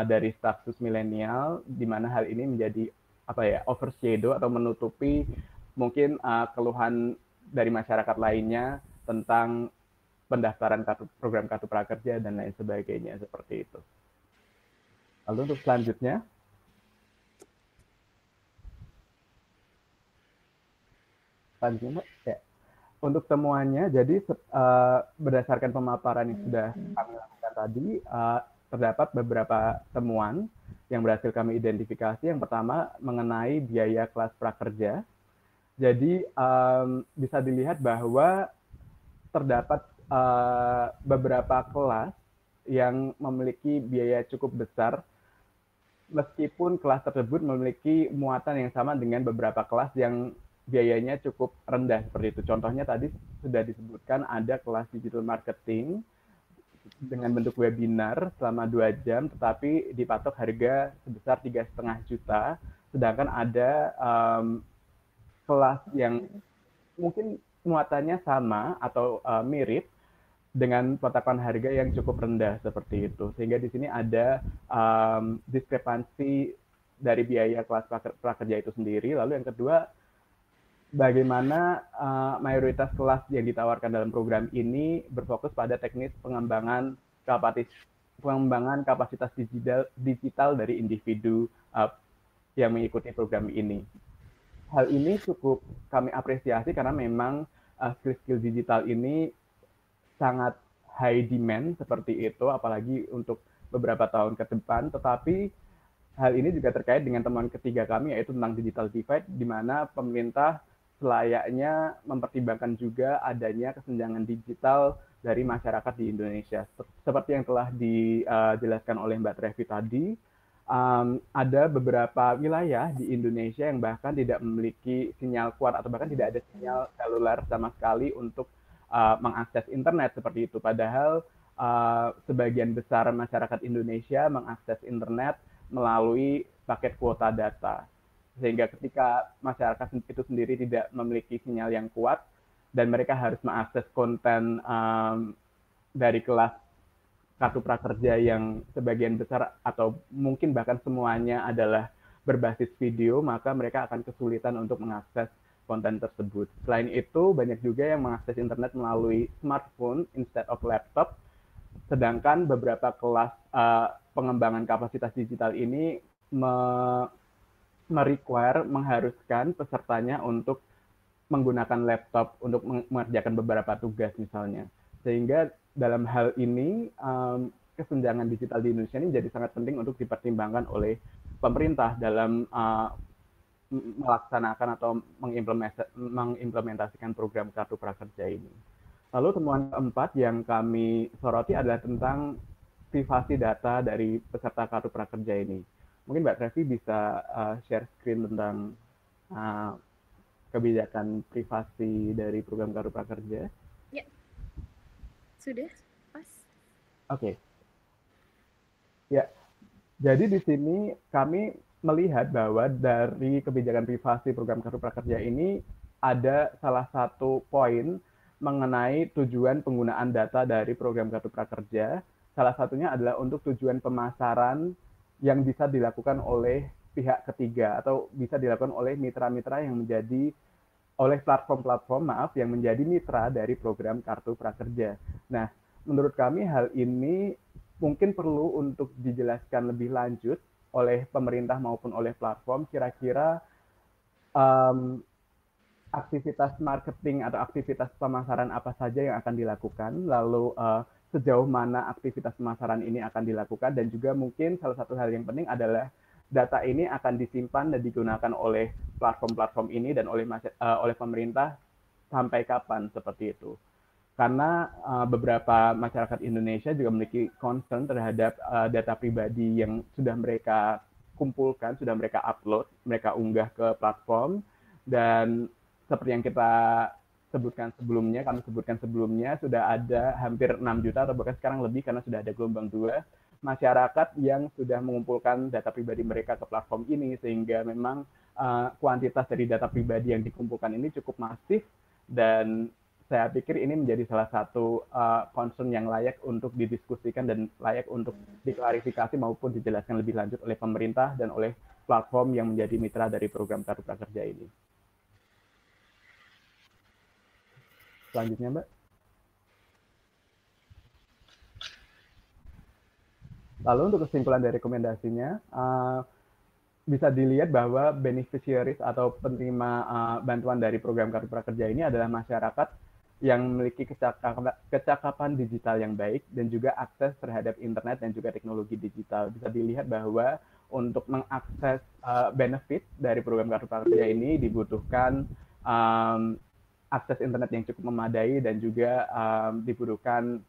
dari status milenial, di mana hal ini menjadi overshadow atau menutupi mungkin keluhan dari masyarakat lainnya tentang pendaftaran program Kartu Prakerja dan lain sebagainya, seperti itu. Lalu untuk selanjutnya, ya. Untuk temuannya, jadi berdasarkan pemaparan yang sudah kami lakukan tadi, terdapat beberapa temuan yang berhasil kami identifikasi. Yang pertama mengenai biaya kelas prakerja. Jadi bisa dilihat bahwa terdapat beberapa kelas yang memiliki biaya cukup besar, meskipun kelas tersebut memiliki muatan yang sama dengan beberapa kelas yang biayanya cukup rendah, seperti itu. Contohnya tadi sudah disebutkan ada kelas digital marketing dengan bentuk webinar selama 2 jam, tetapi dipatok harga sebesar 3,5 juta, sedangkan ada kelas yang mungkin muatannya sama atau mirip dengan patokan harga yang cukup rendah seperti itu. Sehingga di sini ada diskrepansi dari biaya kelas prakerja itu sendiri. Lalu yang kedua, bagaimana mayoritas kelas yang ditawarkan dalam program ini berfokus pada teknis pengembangan kapasitas digital dari individu yang mengikuti program ini. Hal ini cukup kami apresiasi karena memang skill-skill digital ini sangat high demand seperti itu, apalagi untuk beberapa tahun ke depan. Tetapi hal ini juga terkait dengan temuan ketiga kami, yaitu tentang digital divide, di mana pemerintah selayaknya mempertimbangkan juga adanya kesenjangan digital dari masyarakat di Indonesia. Seperti yang telah dijelaskan oleh Mbak Trevi tadi, ada beberapa wilayah di Indonesia yang bahkan tidak memiliki sinyal kuat atau bahkan tidak ada sinyal seluler sama sekali untuk mengakses internet seperti itu. Padahal sebagian besar masyarakat Indonesia mengakses internet melalui paket kuota data. Sehingga ketika masyarakat itu sendiri tidak memiliki sinyal yang kuat dan mereka harus mengakses konten dari kelas kartu prakerja yang sebagian besar atau mungkin bahkan semuanya adalah berbasis video, maka mereka akan kesulitan untuk mengakses konten tersebut. Selain itu, banyak juga yang mengakses internet melalui smartphone instead of laptop, sedangkan beberapa kelas pengembangan kapasitas digital ini mengharuskan pesertanya untuk menggunakan laptop untuk mengerjakan beberapa tugas misalnya. Sehingga dalam hal ini kesenjangan digital di Indonesia ini jadi sangat penting untuk dipertimbangkan oleh pemerintah dalam melaksanakan atau mengimplementasikan program kartu prakerja ini. Lalu temuan keempat yang kami soroti adalah tentang privasi data dari peserta kartu prakerja ini. Mungkin Mbak Trevi bisa share screen tentang kebijakan privasi dari program kartu prakerja. Ya, sudah pas. Oke. Ya, jadi di sini kami melihat bahwa dari kebijakan privasi program kartu prakerja ini ada salah satu poin mengenai tujuan penggunaan data dari program kartu prakerja. Salah satunya adalah untuk tujuan pemasaran yang bisa dilakukan oleh pihak ketiga atau bisa dilakukan oleh mitra-mitra yang menjadi oleh platform-platform yang menjadi mitra dari program kartu prakerja. Nah, menurut kami hal ini mungkin perlu untuk dijelaskan lebih lanjut oleh pemerintah maupun oleh platform, kira-kira aktivitas marketing atau aktivitas pemasaran apa saja yang akan dilakukan, lalu sejauh mana aktivitas pemasaran ini akan dilakukan, dan juga mungkin salah satu hal yang penting adalah data ini akan disimpan dan digunakan oleh platform-platform ini dan oleh pemerintah sampai kapan seperti itu. Karena beberapa masyarakat Indonesia juga memiliki concern terhadap data pribadi yang sudah mereka kumpulkan, sudah mereka upload, mereka unggah ke platform, dan seperti yang kita kami sebutkan sebelumnya, sudah ada hampir 6 juta atau bahkan sekarang lebih karena sudah ada gelombang 2 masyarakat yang sudah mengumpulkan data pribadi mereka ke platform ini, sehingga memang kuantitas dari data pribadi yang dikumpulkan ini cukup masif, dan saya pikir ini menjadi salah satu concern yang layak untuk didiskusikan dan layak untuk diklarifikasi maupun dijelaskan lebih lanjut oleh pemerintah dan oleh platform yang menjadi mitra dari program kartu prakerja ini. Selanjutnya, Mbak. Lalu untuk kesimpulan dari rekomendasinya, bisa dilihat bahwa beneficiaries atau penerima bantuan dari program kartu prakerja ini adalah masyarakat yang memiliki kecakapan digital yang baik dan juga akses terhadap internet dan juga teknologi digital. Bisa dilihat bahwa untuk mengakses benefit dari program kartu prakerja ini dibutuhkan akses internet yang cukup memadai dan juga dibutuhkan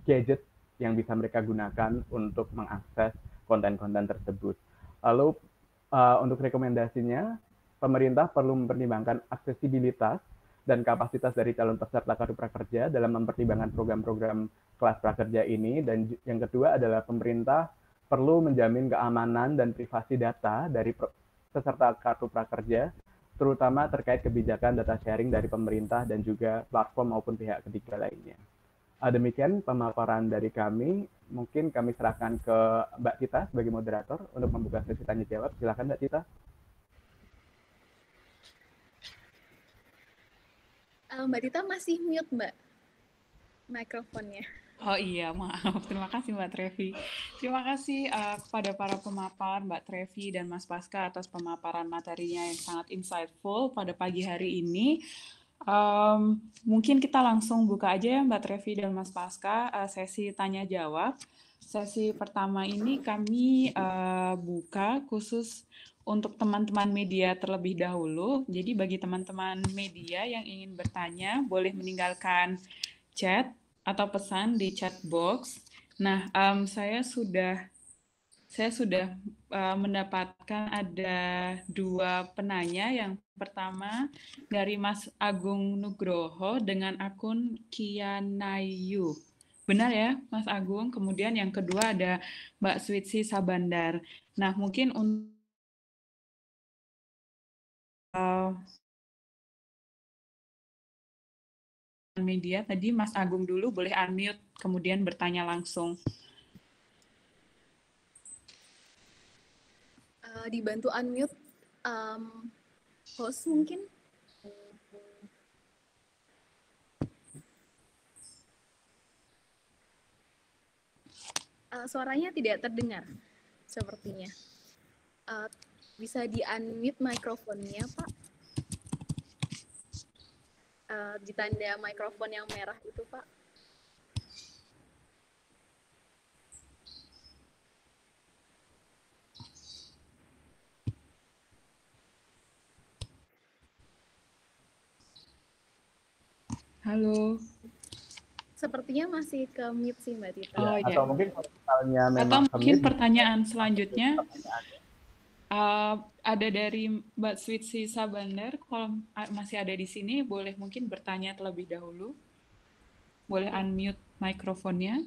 gadget yang bisa mereka gunakan untuk mengakses konten-konten tersebut. Lalu untuk rekomendasinya, pemerintah perlu mempertimbangkan aksesibilitas dan kapasitas dari calon peserta kartu prakerja dalam mempertimbangkan program-program kelas prakerja ini. Dan yang kedua adalah pemerintah perlu menjamin keamanan dan privasi data dari peserta kartu prakerja, terutama terkait kebijakan data sharing dari pemerintah dan juga platform maupun pihak ketiga lainnya. Demikian pemaparan dari kami. Mungkin kami serahkan ke Mbak Tita sebagai moderator untuk membuka sesi tanya jawab. Silakan Mbak Tita. Mbak Tita masih mute, Mbak, mikrofonnya. Oh iya, maaf. Terima kasih Mbak Trevi. Terima kasih kepada para pemapar Mbak Trevi dan Mas Pasca atas pemaparan materinya yang sangat insightful pada pagi hari ini. Mungkin kita langsung buka aja ya Mbak Trevi dan Mas Pasca sesi tanya jawab. Sesi pertama ini kami buka khusus untuk teman-teman media terlebih dahulu. Jadi bagi teman-teman media yang ingin bertanya boleh meninggalkan chat atau pesan di chat box. Nah, saya sudah mendapatkan ada 2 penanya. Yang pertama dari Mas Agung Nugroho dengan akun Kianayu. Benar ya, Mas Agung? Kemudian yang kedua ada Mbak Switsi Sabandar. Nah, mungkin untuk media tadi Mas Agung dulu boleh unmute kemudian bertanya langsung. Dibantu unmute host mungkin. Suaranya tidak terdengar sepertinya. Bisa di-unmute mikrofonnya, Pak? Di tanda mikrofon yang merah itu, Pak. Halo. Sepertinya masih ke mute sih Mbak Tita. Oh, ya. Atau mungkin kalau misalnya memang atau mungkin pertanyaan selanjutnya ada dari Mbak Switsi Sabandar. Kalau masih ada di sini, boleh mungkin bertanya terlebih dahulu. Boleh unmute mikrofonnya.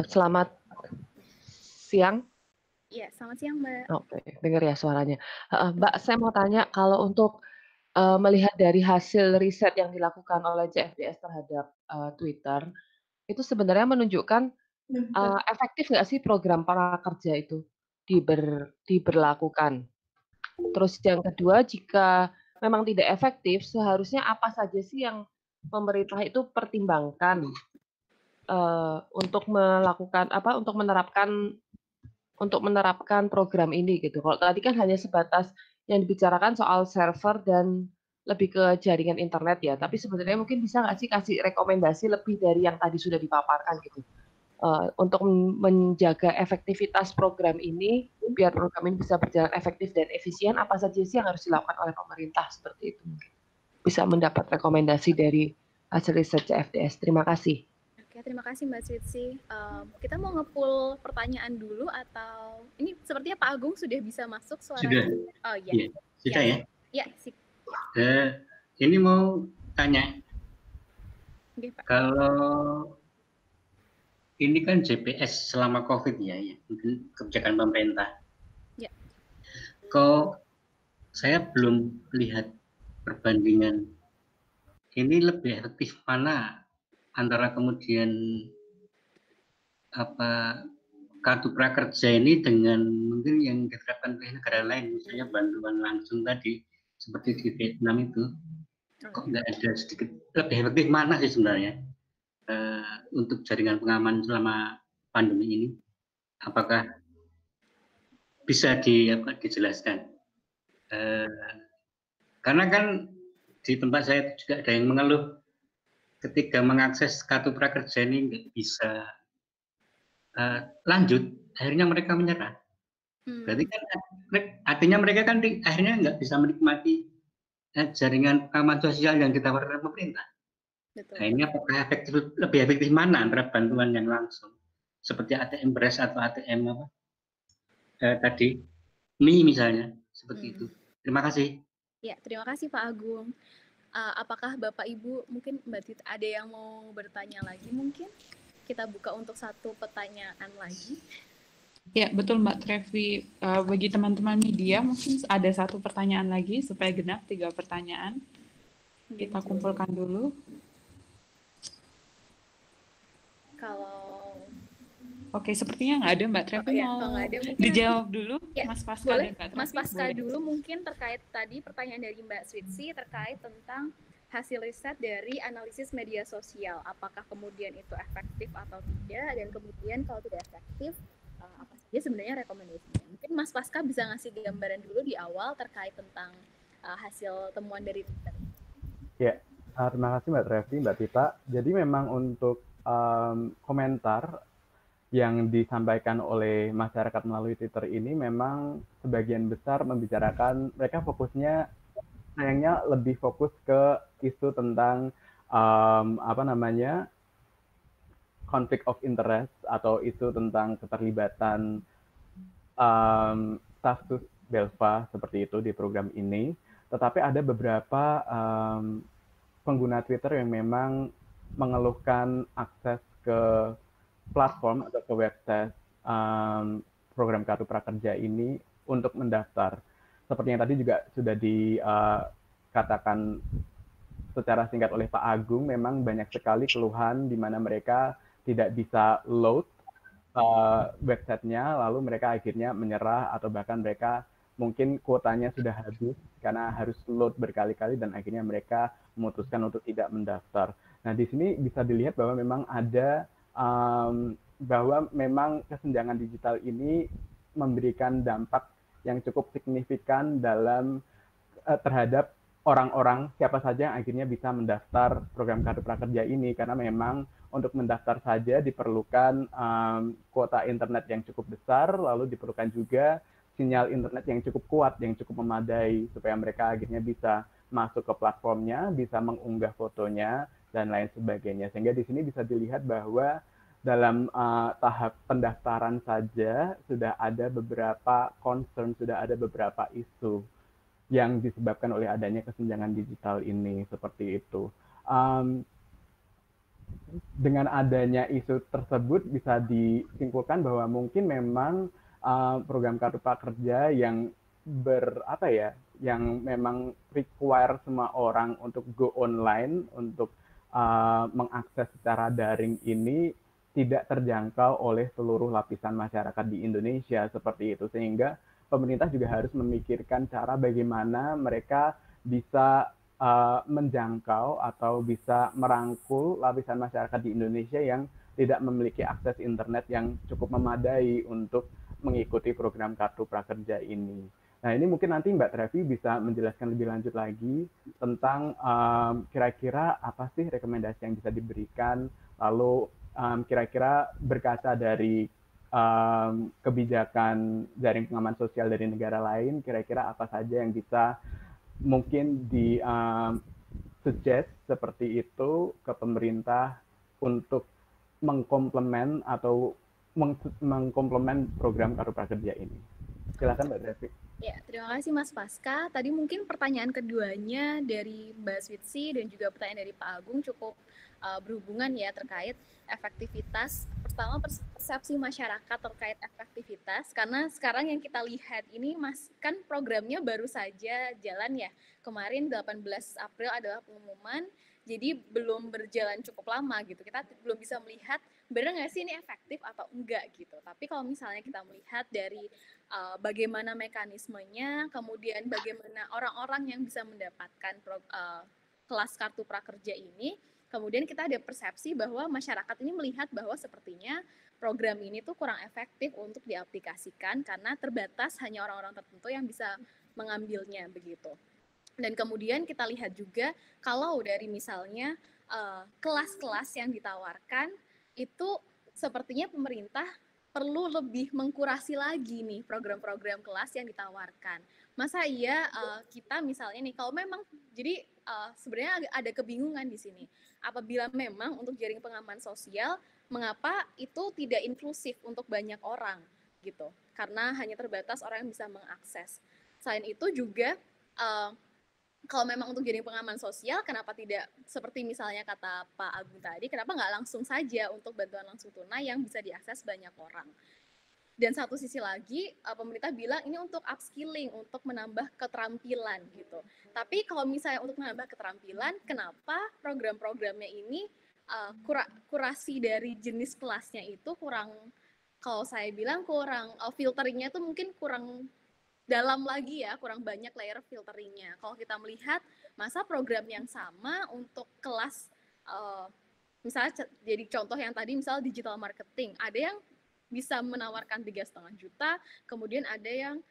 Selamat siang. Iya, selamat siang Mbak. Oke, dengar ya suaranya. Mbak, saya mau tanya kalau untuk melihat dari hasil riset yang dilakukan oleh CFDS terhadap Twitter, itu sebenarnya menunjukkan efektif nggak sih program prakerja itu diberlakukan? Terus yang kedua, jika memang tidak efektif, seharusnya apa saja sih yang pemerintah itu pertimbangkan untuk melakukan untuk menerapkan program ini gitu. Kalau tadi kan hanya sebatas yang dibicarakan soal server dan lebih ke jaringan internet ya, tapi sebenarnya mungkin bisa nggak sih kasih rekomendasi lebih dari yang tadi sudah dipaparkan gitu, untuk menjaga efektivitas program ini, biar program ini bisa berjalan efektif dan efisien, apa saja sih yang harus dilakukan oleh pemerintah seperti itu mungkin. Bisa mendapat rekomendasi dari hasil riset CFDS. Terima kasih. Oke, terima kasih Mbak Switsi. Kita mau nge-pull pertanyaan dulu atau ini sepertinya Pak Agung sudah bisa masuk suaranya. Sudah. Oh iya. Sudah ya? Ya, sip. Ini mau tanya. Oke, Pak. Kalau ini kan JPS selama COVID ya, mungkin kebijakan pemerintah. Ya. Kok saya belum lihat perbandingan ini lebih efektif mana antara kemudian kartu prakerja ini dengan mungkin yang diterapkan oleh negara lain, misalnya bantuan langsung tadi seperti di Vietnam itu, kok nggak ada sedikit lebih efektif mana sih sebenarnya untuk jaringan pengaman selama pandemi ini? Apakah bisa dijelaskan? Karena kan di tempat saya juga ada yang mengeluh ketika mengakses kartu prakerja ini nggak bisa lanjut, akhirnya mereka menyerah. Berarti kan artinya mereka kan akhirnya nggak bisa menikmati jaringan pengaman sosial yang ditawarkan pemerintah. Betul. Nah, ini apakah lebih efektif mana antara bantuan yang langsung seperti ATM beras atau ATM tadi mie misalnya seperti itu. Terima kasih. Ya, terima kasih Pak Agung. Apakah Bapak Ibu, mungkin Mbak Tita ada yang mau bertanya lagi mungkin? Kita buka untuk satu pertanyaan lagi. Ya, betul Mbak Trevi. Bagi teman-teman media, mungkin ada satu pertanyaan lagi supaya genap 3 pertanyaan. Kita kumpulkan dulu. Kalau Oke, sepertinya nggak ada Mbak Trevi mau nggak ada, mungkin dijawab dulu ya, Mas Pasca boleh dan Mbak Trevi. Mas Pasca boleh. dulu mungkin terkait tadi pertanyaan dari Mbak Switsi terkait tentang hasil riset dari analisis media sosial. Apakah kemudian itu efektif atau tidak, dan kemudian kalau tidak efektif, apa saja sebenarnya rekomendasinya. Mungkin Mas Pasca bisa ngasih gambaran dulu di awal terkait tentang hasil temuan dari riset. Ya, terima kasih Mbak Trevi, Mbak Tita. Jadi memang untuk komentar yang disampaikan oleh masyarakat melalui Twitter ini memang sebagian besar membicarakan, mereka fokusnya sayangnya lebih fokus ke isu tentang conflict of interest atau isu tentang keterlibatan status Belva seperti itu di program ini. Tetapi ada beberapa pengguna Twitter yang memang mengeluhkan akses ke platform atau ke website program Kartu Prakerja ini untuk mendaftar. Seperti yang tadi juga sudah dikatakan secara singkat oleh Pak Agung, memang banyak sekali keluhan di mana mereka tidak bisa load websitenya, lalu mereka akhirnya menyerah atau bahkan mereka mungkin kuotanya sudah habis karena harus load berkali-kali dan akhirnya mereka memutuskan untuk tidak mendaftar. Nah, di sini bisa dilihat bahwa memang ada bahwa memang kesenjangan digital ini memberikan dampak yang cukup signifikan dalam terhadap orang-orang siapa saja yang akhirnya bisa mendaftar program Kartu Prakerja ini, karena memang untuk mendaftar saja diperlukan kuota internet yang cukup besar, lalu diperlukan juga sinyal internet yang cukup kuat, yang cukup memadai, supaya mereka akhirnya bisa masuk ke platformnya, bisa mengunggah fotonya, dan lain sebagainya. Sehingga di sini bisa dilihat bahwa dalam tahap pendaftaran saja sudah ada beberapa concern, sudah ada beberapa isu yang disebabkan oleh adanya kesenjangan digital ini, seperti itu. Dengan adanya isu tersebut bisa disimpulkan bahwa mungkin memang program Kartu Prakerja yang yang memang require semua orang untuk go online, untuk mengakses secara daring ini tidak terjangkau oleh seluruh lapisan masyarakat di Indonesia, seperti itu. Sehingga pemerintah juga harus memikirkan cara bagaimana mereka bisa menjangkau atau bisa merangkul lapisan masyarakat di Indonesia yang tidak memiliki akses internet yang cukup memadai untuk mengikuti program Kartu Prakerja ini. Nah, ini mungkin nanti Mbak Trevi bisa menjelaskan lebih lanjut lagi tentang kira-kira apa sih rekomendasi yang bisa diberikan, lalu kira-kira berkaca dari kebijakan jaring pengaman sosial dari negara lain, kira-kira apa saja yang bisa mungkin di suggest seperti itu ke pemerintah untuk mengkomplement atau mengkomplement program Kartu Prakerja ini. Silakan Mbak Trevi. Ya, terima kasih Mas Pasca. Tadi mungkin pertanyaan keduanya dari Mbak Switsi dan juga pertanyaan dari Pak Agung cukup berhubungan ya terkait efektivitas. Pertama, persepsi masyarakat terkait efektivitas, karena sekarang yang kita lihat ini kan programnya baru saja jalan ya. Kemarin 18 April adalah pengumuman, jadi belum berjalan cukup lama gitu. Kita belum bisa melihat benar nggak sih ini efektif atau enggak gitu. Tapi kalau misalnya kita melihat dari bagaimana mekanismenya, kemudian bagaimana orang-orang yang bisa mendapatkan kelas Kartu Prakerja ini, kemudian kita ada persepsi bahwa masyarakat ini melihat bahwa sepertinya program ini tuh kurang efektif untuk diaplikasikan karena terbatas, hanya orang-orang tertentu yang bisa mengambilnya begitu. Dan kemudian kita lihat juga kalau dari misalnya kelas-kelas yang ditawarkan itu sepertinya pemerintah perlu lebih mengkurasi lagi nih program-program kelas yang ditawarkan. Masa iya kita misalnya nih, kalau memang jadi sebenarnya ada kebingungan di sini. Apabila memang untuk jaring pengaman sosial, mengapa itu tidak inklusif untuk banyak orang gitu? Karena hanya terbatas orang yang bisa mengakses. Selain itu juga kalau memang untuk jaring pengaman sosial, kenapa tidak seperti misalnya kata Pak Agung tadi, kenapa nggak langsung saja untuk bantuan langsung tunai yang bisa diakses banyak orang. Dan satu sisi lagi, pemerintah bilang ini untuk upskilling, untuk menambah keterampilan gitu. Tapi kalau misalnya untuk menambah keterampilan, kenapa program-programnya ini kurasi dari jenis kelasnya itu kurang, kalau saya bilang kurang, filteringnya itu mungkin kurang dalam lagi ya, kurang banyak layer filteringnya. Kalau kita melihat masa program yang sama untuk kelas, misalnya jadi contoh yang tadi misal digital marketing, ada yang bisa menawarkan 3,5 juta, kemudian ada yang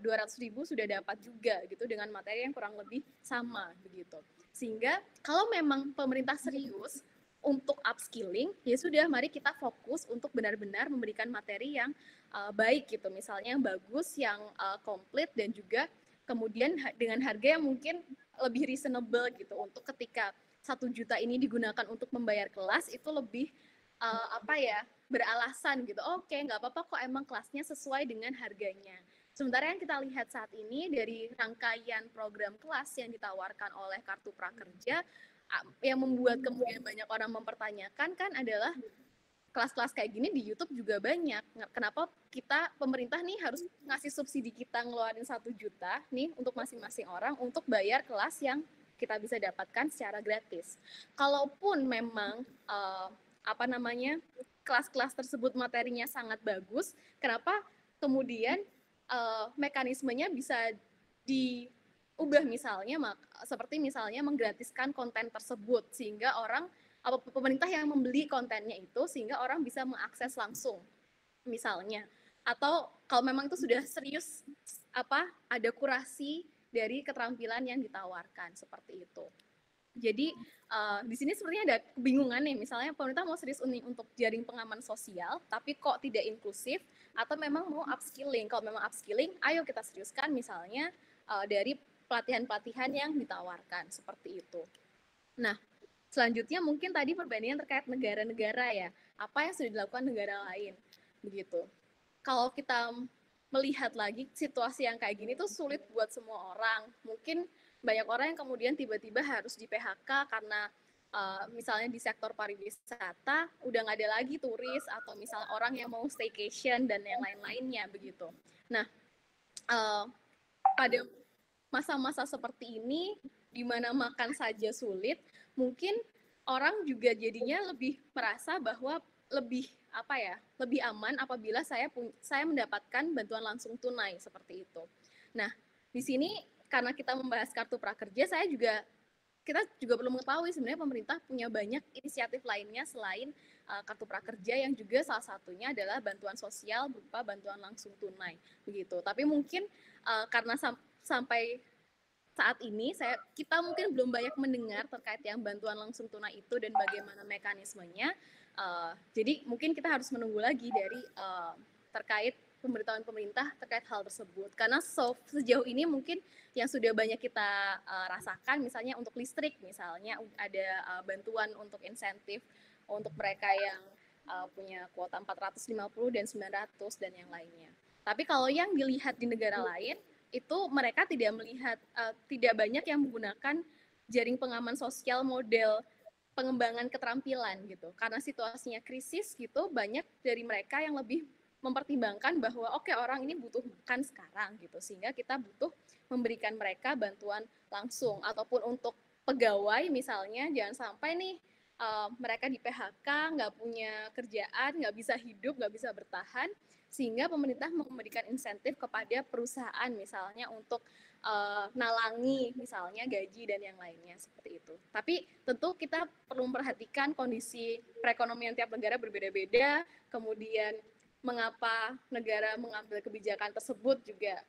200.000 sudah dapat juga gitu dengan materi yang kurang lebih sama begitu. Sehingga kalau memang pemerintah serius untuk upskilling, ya sudah mari kita fokus untuk benar-benar memberikan materi yang baik gitu, misalnya yang bagus, yang komplit, dan juga kemudian dengan harga yang mungkin lebih reasonable gitu, untuk ketika 1 juta ini digunakan untuk membayar kelas itu lebih beralasan gitu. Oke, nggak apa-apa kok, emang kelasnya sesuai dengan harganya. Sementara yang kita lihat saat ini dari rangkaian program kelas yang ditawarkan oleh Kartu Prakerja, yang membuat kemudian banyak orang mempertanyakan kan adalah kelas-kelas kayak gini di YouTube juga banyak. Kenapa pemerintah nih harus ngasih subsidi kita ngeluarin 1 juta nih untuk masing-masing orang untuk bayar kelas yang kita bisa dapatkan secara gratis. Kalaupun memang kelas-kelas tersebut materinya sangat bagus, kenapa kemudian mekanismenya bisa diubah, misalnya seperti misalnya menggratiskan konten tersebut sehingga pemerintah yang membeli kontennya itu sehingga orang bisa mengakses langsung misalnya, atau kalau memang itu sudah serius ada kurasi dari keterampilan yang ditawarkan seperti itu. Jadi di sini sepertinya ada kebingungan nih, misalnya pemerintah mau serius untuk jaring pengaman sosial, tapi kok tidak inklusif, atau memang mau upskilling. Kalau memang upskilling, ayo kita seriuskan misalnya dari pelatihan-pelatihan yang ditawarkan, seperti itu. Nah, selanjutnya mungkin tadi perbandingan terkait negara-negara ya, apa yang sudah dilakukan negara lain, begitu. Kalau kita melihat lagi situasi yang kayak gini tuh sulit buat semua orang, mungkin banyak orang yang kemudian tiba-tiba harus di PHK karena misalnya di sektor pariwisata udah nggak ada lagi turis, atau misalnya orang yang mau staycation dan yang lain-lainnya begitu. Nah, pada masa-masa seperti ini di mana makan saja sulit, mungkin orang juga jadinya lebih merasa bahwa lebih aman apabila saya mendapatkan bantuan langsung tunai seperti itu. Nah, di sini karena kita membahas Kartu Prakerja, kita juga perlu mengetahui sebenarnya pemerintah punya banyak inisiatif lainnya selain Kartu Prakerja, yang juga salah satunya adalah bantuan sosial berupa bantuan langsung tunai begitu. Tapi mungkin karena sampai saat ini kita mungkin belum banyak mendengar terkait yang bantuan langsung tunai itu dan bagaimana mekanismenya. Jadi mungkin kita harus menunggu lagi dari terkait pemberitahuan pemerintah terkait hal tersebut, karena sejauh ini mungkin yang sudah banyak kita rasakan, misalnya untuk listrik, misalnya ada bantuan untuk insentif untuk mereka yang punya kuota 450 dan 900 dan yang lainnya. Tapi kalau yang dilihat di negara lain, itu mereka tidak banyak yang menggunakan jaring pengaman sosial model pengembangan keterampilan gitu, karena situasinya krisis gitu. Banyak dari mereka yang lebih mempertimbangkan bahwa oke, orang ini butuh makan sekarang gitu, sehingga kita butuh memberikan mereka bantuan langsung. Ataupun untuk pegawai misalnya, jangan sampai nih mereka di PHK, nggak punya kerjaan, nggak bisa hidup, nggak bisa bertahan, sehingga pemerintah memberikan insentif kepada perusahaan misalnya untuk nalangi misalnya gaji dan yang lainnya seperti itu. Tapi tentu kita perlu memperhatikan kondisi perekonomian tiap negara berbeda-beda, kemudian mengapa negara mengambil kebijakan tersebut juga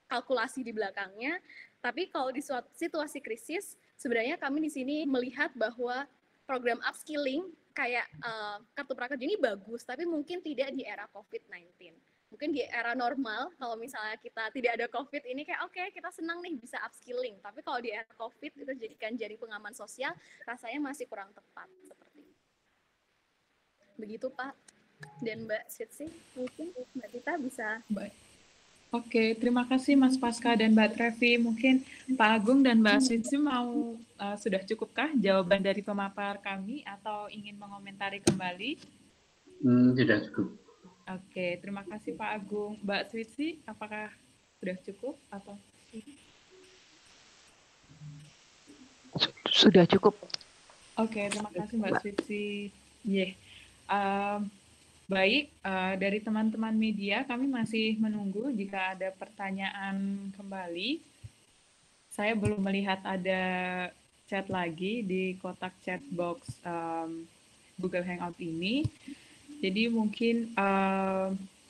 kalkulasi di belakangnya. Tapi kalau di suatu situasi krisis, sebenarnya kami di sini melihat bahwa program upskilling kayak Kartu Prakerja ini bagus, tapi mungkin tidak di era COVID-19. Mungkin di era normal, kalau misalnya kita tidak ada COVID ini kayak oke, kita senang nih bisa upskilling. Tapi kalau di era COVID itu jadikan jaring pengaman sosial, rasanya masih kurang tepat seperti itu. Begitu Pak dan Mbak Sitsi, mungkin Mbak Tita bisa. Baik. Oke, terima kasih Mas Pasca dan Mbak Trevi. Mungkin Pak Agung dan Mbak Aswinsi mau sudah cukupkah jawaban dari pemapar kami atau ingin mengomentari kembali? Sudah cukup. Oke, terima kasih Pak Agung. Mbak Aswinsi, apakah sudah cukup atau? Sudah cukup. Oke, terima kasih Mbak Aswinsi. Baik, dari teman-teman media kami masih menunggu jika ada pertanyaan kembali. Saya belum melihat ada chat lagi di kotak chat box Google Hangout ini. Jadi mungkin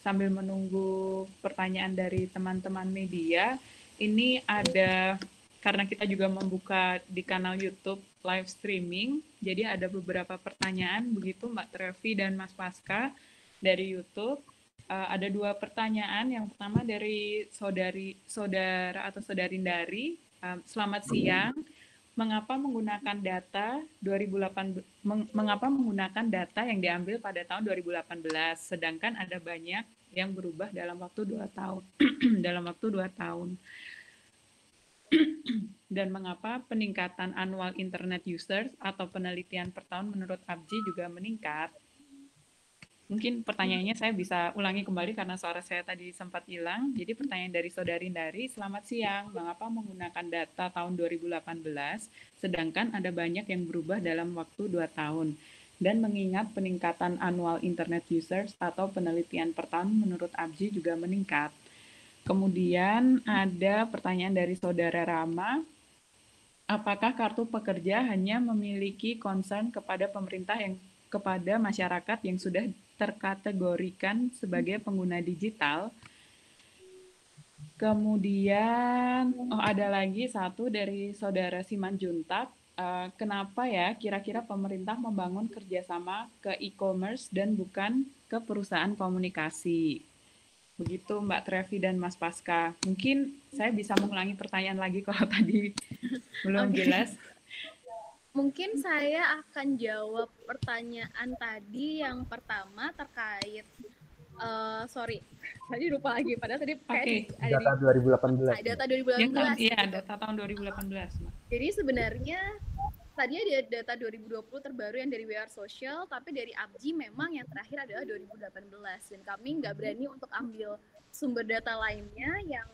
sambil menunggu pertanyaan dari teman-teman media, ini ada, karena kita juga membuka di kanal YouTube live streaming, jadi ada beberapa pertanyaan begitu Mbak Trevi dan Mas Pasca dari YouTube. Ada 2 pertanyaan. Yang pertama dari saudara atau saudari Dari. Selamat siang. Mengapa menggunakan data 2008 mengapa menggunakan data yang diambil pada tahun 2018 sedangkan ada banyak yang berubah dalam waktu 2 tahun dalam waktu 2 tahun. Dan mengapa peningkatan annual internet users atau penelitian per tahun menurut ABGI juga meningkat? Mungkin pertanyaannya saya bisa ulangi kembali karena suara saya tadi sempat hilang. Jadi pertanyaan dari saudari Dari, selamat siang, mengapa menggunakan data tahun 2018, sedangkan ada banyak yang berubah dalam waktu 2 tahun? Dan mengingat peningkatan annual internet users atau penelitian per tahun menurut ABGI juga meningkat. Kemudian ada pertanyaan dari saudara Rama, apakah kartu pekerja hanya memiliki concern kepada pemerintah kepada masyarakat yang sudah terkategorikan sebagai pengguna digital? Kemudian ada lagi satu dari saudara Simanjuntak, kenapa ya kira-kira pemerintah membangun kerjasama ke e-commerce dan bukan ke perusahaan komunikasi? Begitu Mbak Trevi dan Mas Pasca. Mungkin saya bisa mengulangi pertanyaan lagi kalau tadi belum jelas. Mungkin saya akan jawab pertanyaan tadi yang pertama terkait tadi lupa lagi padahal tadi kayak data 2018. Data 2018. Iya, data tahun 2018. Jadi sebenarnya tadinya ada data 2020 terbaru yang dari WR Social, tapi dari ABGI memang yang terakhir adalah 2018 dan kami nggak berani untuk ambil sumber data lainnya yang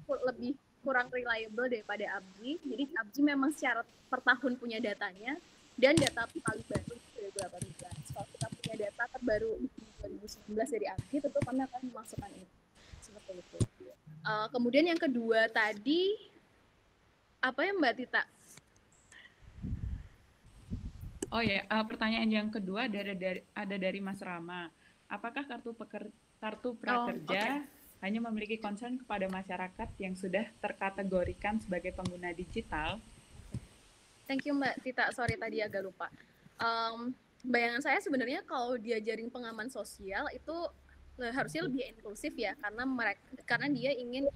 lebih kurang reliable daripada ABGI. Jadi ABGI memang secara per tahun punya datanya dan data paling baru 2018. Kalau kita punya data terbaru 2019 dari ABGI, tentu kami akan memasukkan itu. Seperti itu. Kemudian yang kedua tadi, apa ya Mbak Tita? Oh ya, pertanyaan yang kedua ada dari Mas Rama. Apakah kartu prakerja hanya memiliki concern kepada masyarakat yang sudah terkategorikan sebagai pengguna digital? Thank you Mbak Tita, sorry tadi agak lupa. Bayangan saya sebenarnya kalau diajarin pengaman sosial itu harusnya lebih inklusif ya, karena dia ingin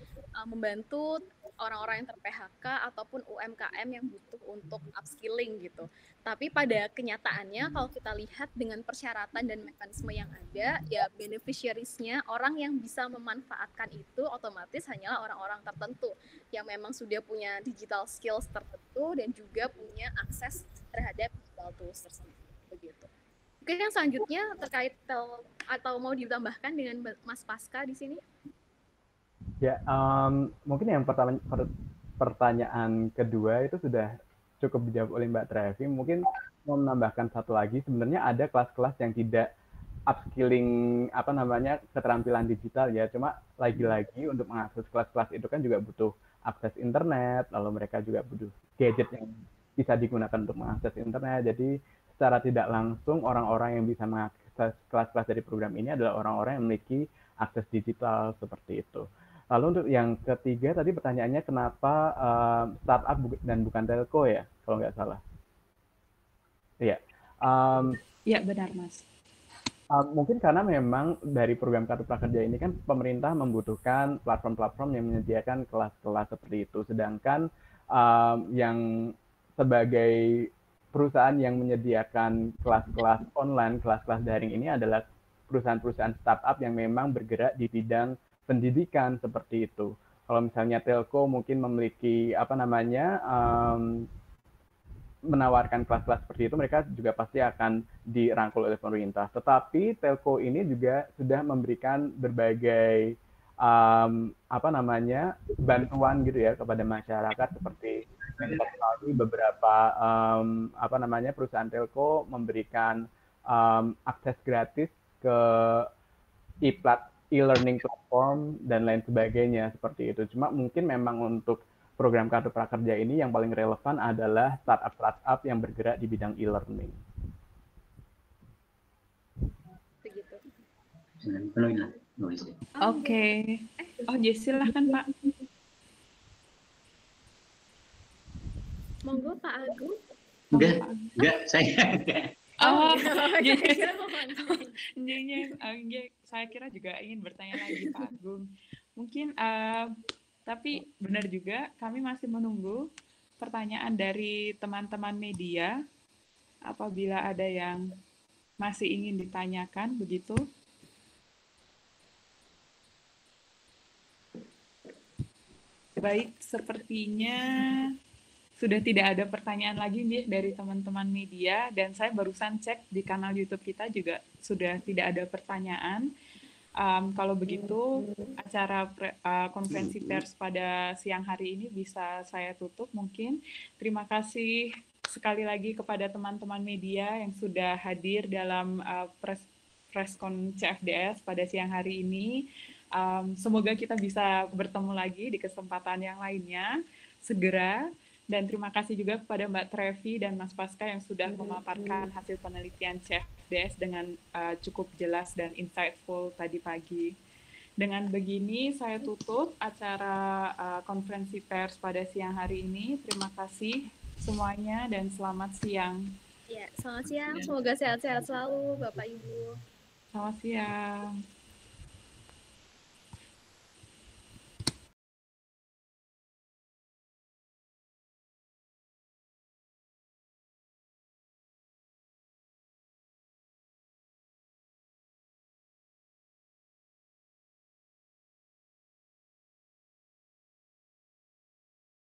membantu orang-orang yang ter-PHK ataupun UMKM yang butuh untuk upskilling gitu. Tapi pada kenyataannya kalau kita lihat dengan persyaratan dan mekanisme yang ada, ya beneficiaries-nya, orang yang bisa memanfaatkan itu otomatis hanyalah orang-orang tertentu yang memang sudah punya digital skills tertentu dan juga punya akses terhadap digital tools tersebut. Begitu. Mungkin yang selanjutnya terkait atau mau ditambahkan dengan Mas Pasca di sini? Ya, mungkin yang pertanyaan kedua itu sudah cukup dijawab oleh Mbak Trevi. Mungkin mau menambahkan satu lagi, sebenarnya ada kelas-kelas yang tidak upskilling keterampilan digital ya. Cuma lagi-lagi untuk mengakses kelas-kelas itu kan juga butuh akses internet, lalu mereka juga butuh gadget yang bisa digunakan untuk mengakses internet. Jadi secara tidak langsung orang-orang yang bisa mengakses kelas-kelas dari program ini adalah orang-orang yang memiliki akses digital seperti itu. Lalu untuk yang ketiga tadi pertanyaannya kenapa startup dan bukan telco ya, kalau nggak salah. Iya. Iya benar Mas. Mungkin karena memang dari program Kartu Prakerja ini kan pemerintah membutuhkan platform-platform yang menyediakan kelas-kelas seperti itu. Sedangkan yang sebagai perusahaan yang menyediakan kelas-kelas online, kelas-kelas daring ini adalah perusahaan-perusahaan startup yang memang bergerak di bidang pendidikan seperti itu. Kalau misalnya telco mungkin memiliki menawarkan kelas-kelas seperti itu, mereka juga pasti akan dirangkul oleh pemerintah. Tetapi telco ini juga sudah memberikan berbagai bantuan gitu ya kepada masyarakat, seperti yang kita ketahui beberapa perusahaan telco memberikan akses gratis ke e-learning platform dan lain sebagainya seperti itu. Cuma mungkin memang untuk program Kartu Prakerja ini yang paling relevan adalah startup yang bergerak di bidang e-learning. Begitu. Oke. Oh, Jess, silahkan Pak. Monggo Pak Agung. Enggak, saya enggak. Saya kira juga ingin bertanya lagi Pak Agung. Mungkin tapi benar juga, kami masih menunggu pertanyaan dari teman-teman media. Apabila ada yang masih ingin ditanyakan, begitu. Baik, sepertinya sudah tidak ada pertanyaan lagi nih dari teman-teman media, dan saya barusan cek di kanal YouTube kita juga sudah tidak ada pertanyaan. Kalau begitu, acara konferensi pers pada siang hari ini bisa saya tutup mungkin. Terima kasih sekali lagi kepada teman-teman media yang sudah hadir dalam preskon CFDS pada siang hari ini. Semoga kita bisa bertemu lagi di kesempatan yang lainnya segera. Dan terima kasih juga kepada Mbak Trevi dan Mas Pasca yang sudah memaparkan hasil penelitian CFDS dengan cukup jelas dan insightful tadi pagi. Dengan begini saya tutup acara konferensi pers pada siang hari ini. Terima kasih semuanya dan selamat siang. Ya, selamat siang. Semoga sehat-sehat selalu Bapak Ibu. Selamat siang.